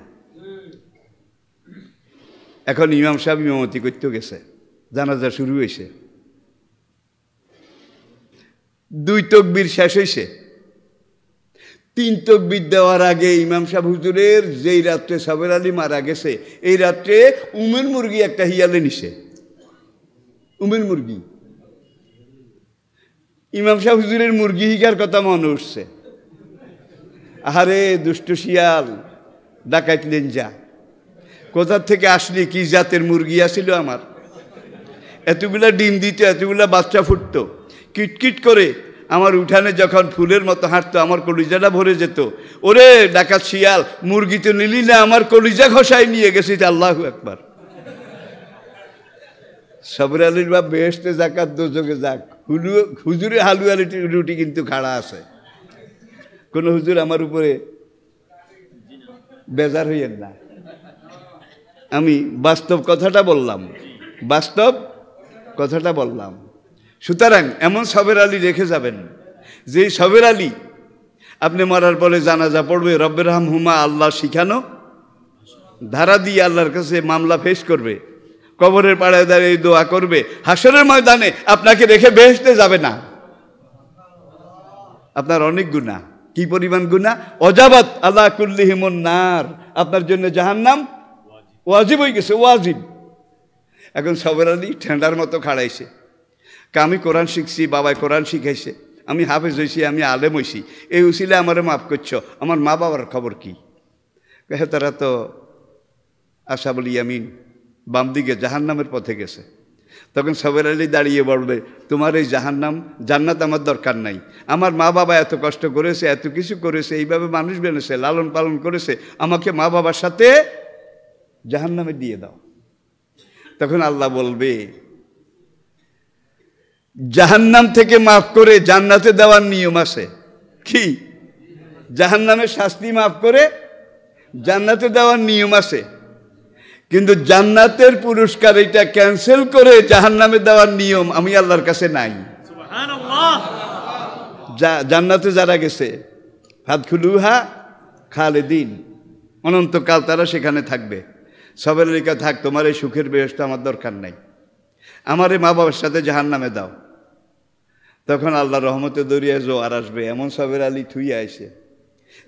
এখন ইমাম সাহেব ইমামতি করতে গেছে, জানাজা শুরু হয়েছে, 2 তকবীর শেষ হয়েছে, 3 তকবীর দেওয়ার আগে ইমাম সাহেব হুজুরের যেই রাত্রে সবের আলী মারা গেছে, এই রাত্রে উমের মুরগি একটা হিয়ালে নিছে। উমের মুরগি, ইমাম সাহেব হুজুরের মুরগি হিকার কথা মনে উঠছে। আহারে দুষ্ট শিয়াল, ডাকাইতলেন যা, কোথার থেকে আসলি, কি জাতের মুরগি আসিল আমার? এতগুলা ডিম দিত, এতগুলা বাচ্চা ফুটতো, কিটকিট করে আমার উঠানে যখন ফুলের মতো হাঁটতো, আমার কলিজাটা ভরে যেত। ওরে ডাকাত শিয়াল, মুরগি তো নিলি না, আমার কলিজা ঘষায় নিয়ে গেছিস। আল্লাহু আকবার। সবের আলীর বাপ বেহেশতে যাকাত দোজকে যাক, হুজুরে হালুয়া রুটি কিন্তু খাড়া আছে। কোন হুজুর আমার উপরে বেজার হইয়েন না, আমি বাস্তব কথাটা বললাম, বাস্তব কথাটা বললাম। সুতরাং এমন সবের আলী রেখে যাবেন যে সবের আলী আপনি মরার পরে জানাজা পড়বে, রব্বের হামহুমা, আল্লাহ শিখানো ধারা দিয়ে আল্লাহর কাছে মামলা ফেস করবে, কবরের পাড়ায় দাঁড়িয়ে দোয়া করবে, হাসরের ময়দানে আপনাকে রেখে বেহেশতে যাবে না। আপনার অনেক গুনাহ, কি পরিমাণ গুনাহ! অজাবাত আল্লাহ কুল্লিহিমুন নার, আপনার জন্য জাহান্নাম ওয়াজিব হয়ে গেছে, ওয়াজিব। এখন সবের আলী ঠেন্ডার মতো খাড়াইছে, আমি কোরআন শিখছি, বাবায় কোরআন শিখাইছে, আমি হাফেজ হয়েছি, আমি আলেম হয়েছি, এই উসিলে আমারে মাফ করছো, আমার মা বাবার খবর কি? তারা তো আসহাবুল ইয়ামিন, বাম দিকে জাহান্নামের পথে গেছে। তখন সবের আলী দাঁড়িয়ে বলবে, তোমার এই জাহান্নাম জান্নাত আমার দরকার নাই, আমার মা বাবা এত কষ্ট করেছে, এত কিছু করেছে, এইভাবে মানুষ বেনেছে, লালন পালন করেছে, আমাকে মা বাবার সাথে জাহান্নামে দিয়ে দাও। তখন আল্লাহ বলবে, জাহান্নাম থেকে মাফ করে জান্নাতে দেওয়ার নিয়ম আছে। কি? জাহান্নামের শাস্তি মাফ করে জান্নাতে দেওয়ার নিয়ম আছে, কিন্তু জান্নাতের পুরস্কার এটা ক্যান্সেল করে জাহান্নামে দেওয়ার নিয়ম আমি আল্লাহর কাছে নাই। সুবহানাল্লাহ। জান্নাতে যারা গেছে, ফাদখুলুহা খালিদিন, অনন্তকাল তারা সেখানে থাকবে। সবের লেখা থাক, তোমার এই সুখের বেহেশত আমার দরকার নাই, আমার এই মা বাবার সাথে জাহান্নামে দাও। তখন আল্লাহ রহমতে দরিয়া জোয়ার আসবে, এমন সবের আলী থুই আইসে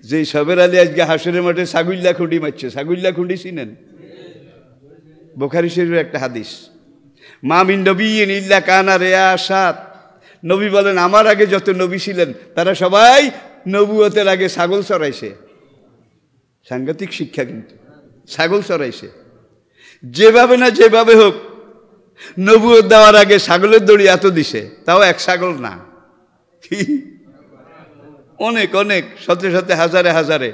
যে সবের আলী আজকে হাসরের মাঠে ছাগুল্লা খুঁটি মারছে। ছাগুল্লা খুঁটি চিনেন? বুখারী শরীফের একটা হাদিস, মা মিন নবিয়্যিন ইল্লা কানা রিয়াসাত, নবী বলেন আমার আগে যত নবী ছিলেন তারা সবাই নবুয়তের আগে ছাগল চড়াইছে। সাংঘাতিক শিক্ষা, কিন্তু ছাগল চড়াইছে। যেভাবে না যেভাবে হোক, নবুয়ত দেওয়ার আগে ছাগলের দড়ি এত দিছে, তাও এক ছাগল না, অনেক অনেক, শত শত হাজারে হাজারে।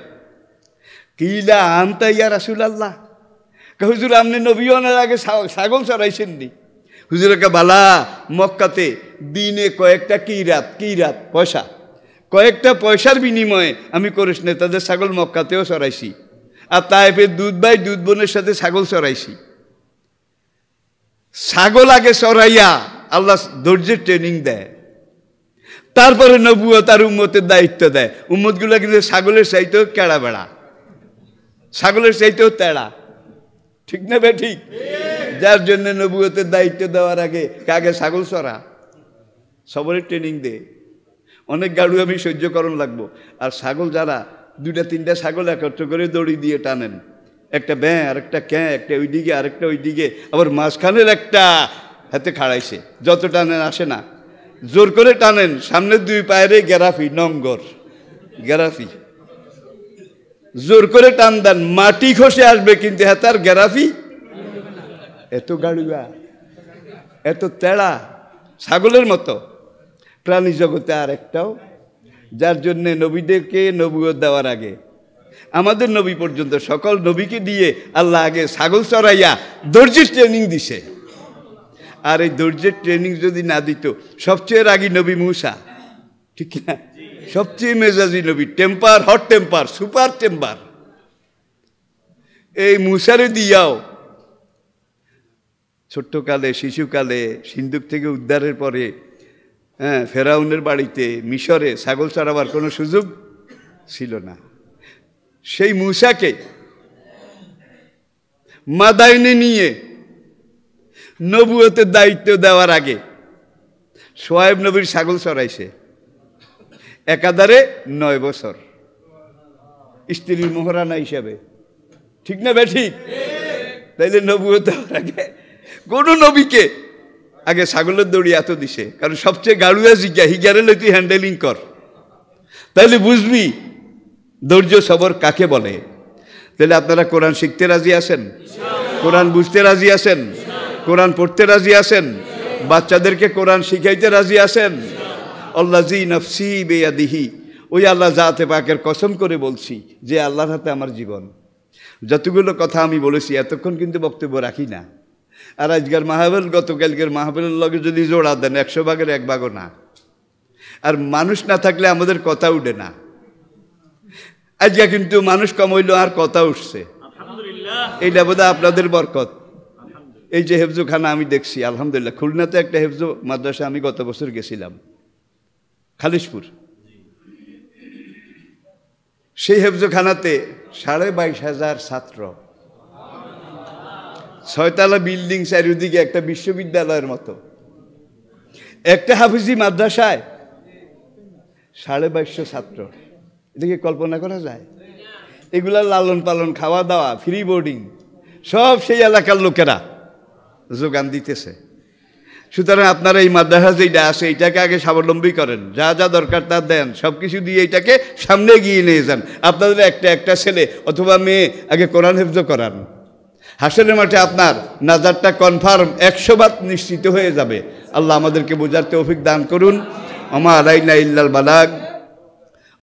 কিলা আনতা ইয়া রাসূলুল্লাহ, হুজুর আপনি নবী হওয়ার আগে ছাগল চড়াইছেন নি? হুজুরকে বালা, মক্কাতে দিনে কয়েকটা কিরাত পয়সা, কয়েকটা পয়সার বিনিময়ে আমি করিস না তাদের ছাগল মক্কাতেও চড়াইছি, আর তাইফের দুধ ভাই দুধ বোনের সাথে ছাগল চড়াইছি। ছাগল আগে চড়াইয়া আল্লাহ ধৈর্যের ট্রেনিং দেয়, তারপরে নবুয়ত আর উম্মতের দায়িত্ব দেয়। উম্মতগুলো কিন্তু ছাগলের চাইতেও কেড়া বেড়া, ছাগলের চাইতেও তেড়া, ঠিক না বে ঠিক? যার জন্য নবুয়তের দায়িত্ব দেওয়ার আগে কাকে ছাগল চড়া, সবরের ট্রেনিং দে। অনেক গাড়ু আমি সহ্য করণ লাগবো। আর ছাগল যারা 2-3টা ছাগল একত্র করে দড়ি দিয়ে টানেন, একটা ব্যাঁ আর একটা ক্যাঁ, একটা ওইদিকে আরেকটা ওইদিকে, আবার মাঝখানের একটা হাতে খাড়াইছে। যত টানেন আসে না, জোর করে টানেন, সামনের দুই পায়েরে গেরাফি, নঙ্গর গেরাফি, জোর করে টান দেন, মাটি খসে আসবে, কিন্তু হাতার গেরাফি এত গাড়ুয়া, এত তেড়া, ছাগলের মতো। প্রাণী জগতে আর একটাও, যার জন্যে নবীদেরকে নবুয়ত দেওয়ার আগে আমাদের নবী পর্যন্ত সকল নবীকে দিয়ে আল্লাহ আগে ছাগল চড়াইয়া ধৈর্যের ট্রেনিং দিছে। আর এই ধৈর্যের ট্রেনিং যদি না দিত, সবচেয়ে রাগী নবী মূসা, ঠিক না, সবচেয়ে মেজাজি নবী, temper, hot temper, super temper, এই মূসারে দিয়াও ছোট্টকালে, শিশুকালে সিন্ধুক থেকে উদ্ধারের পরে ফেরাউনের বাড়িতে মিশরে ছাগল চড়াবার কোনো সুযোগ ছিল না। সেই মূসাকে মাদাইনে নিয়ে নবুয়তের দায়িত্ব দেওয়ার আগে শোয়েব নবীর ছাগল চড়াইছে একাধারে 9 বছর স্ত্রীর মোহরানা হিসাবে, ঠিক না ঠিক? তাইলে নবুয়ত দেওয়ার আগে কোনো নবীকে আগে ছাগলের দড়ি এত দিছে, কারণ সবচেয়ে গাড়ুয়া জিজ্ঞা হিগারে তুই হ্যান্ডেলিং কর, তাইলে বুঝবি ধৈর্য সবর কাকে বলে। তাহলে আপনারা কোরআন শিখতে রাজি আছেন? কোরআন বুঝতে রাজি আছেন? কোরআন পড়তে রাজি আছেন? বাচ্চাদেরকে কোরআন শিখাইতে রাজি আছেন? আল্লাযী নাফসি বিয়াদিহি, ওই আল্লাহ জাতে পাকের কসম করে বলছি যে আল্লাহর হাতে আমার জীবন। যতগুলো কথা আমি বলেছি এতক্ষণ কিন্তু বক্তব্য রাখি না। আর আজকের মাহফিল, গতকালকের মাহফিলের লগে যদি জোড়া দেন 100 ভাগের 1 ভাগও না। আর মানুষ না থাকলে আমাদের কথা উঠে না। আজকে কিন্তু মানুষ কম হইল আর কথা উঠছে, এইটা বোধহয় আপনাদের বরকত। এই যে হেফজোখানা আমি দেখছি, আলহামদুলিল্লাহ। খুলনাতে একটা হেফজো মাদ্রাসা আমি গত বছর গেছিলাম, খালিশপুর। সেই হেফজোখানাতে 22,500 ছাত্র, 6 তলা বিল্ডিং, চারিদিকে একটা বিশ্ববিদ্যালয়ের মতো। একটা হাফিজি মাদ্রাসায় 2250 ছাত্র, এদিকে কল্পনা করা যায়? এগুলা লালন পালন, খাওয়া দাওয়া, ফ্রি বোর্ডিং সব সেই এলাকার লোকেরা যোগান দিতেছে। সুতরাং আপনারা এই মাদ্রাসা যেটা আছে এইটাকে আগে স্বাবলম্বী করেন, যা যা দরকার তা দেন, সব কিছু দিয়ে এইটাকে সামনে এগিয়ে নিয়ে যান। আপনাদের একটা ছেলে অথবা মেয়ে আগে কোরআন হেফজ করান, হাসরের মাঠে আপনার নাজারটা কনফার্ম 100 নিশ্চিত হয়ে যাবে। আল্লাহ আমাদেরকে বোঝার তৌফিক দান করুন। আমা আলাইনা ইল্লাল বালাগ।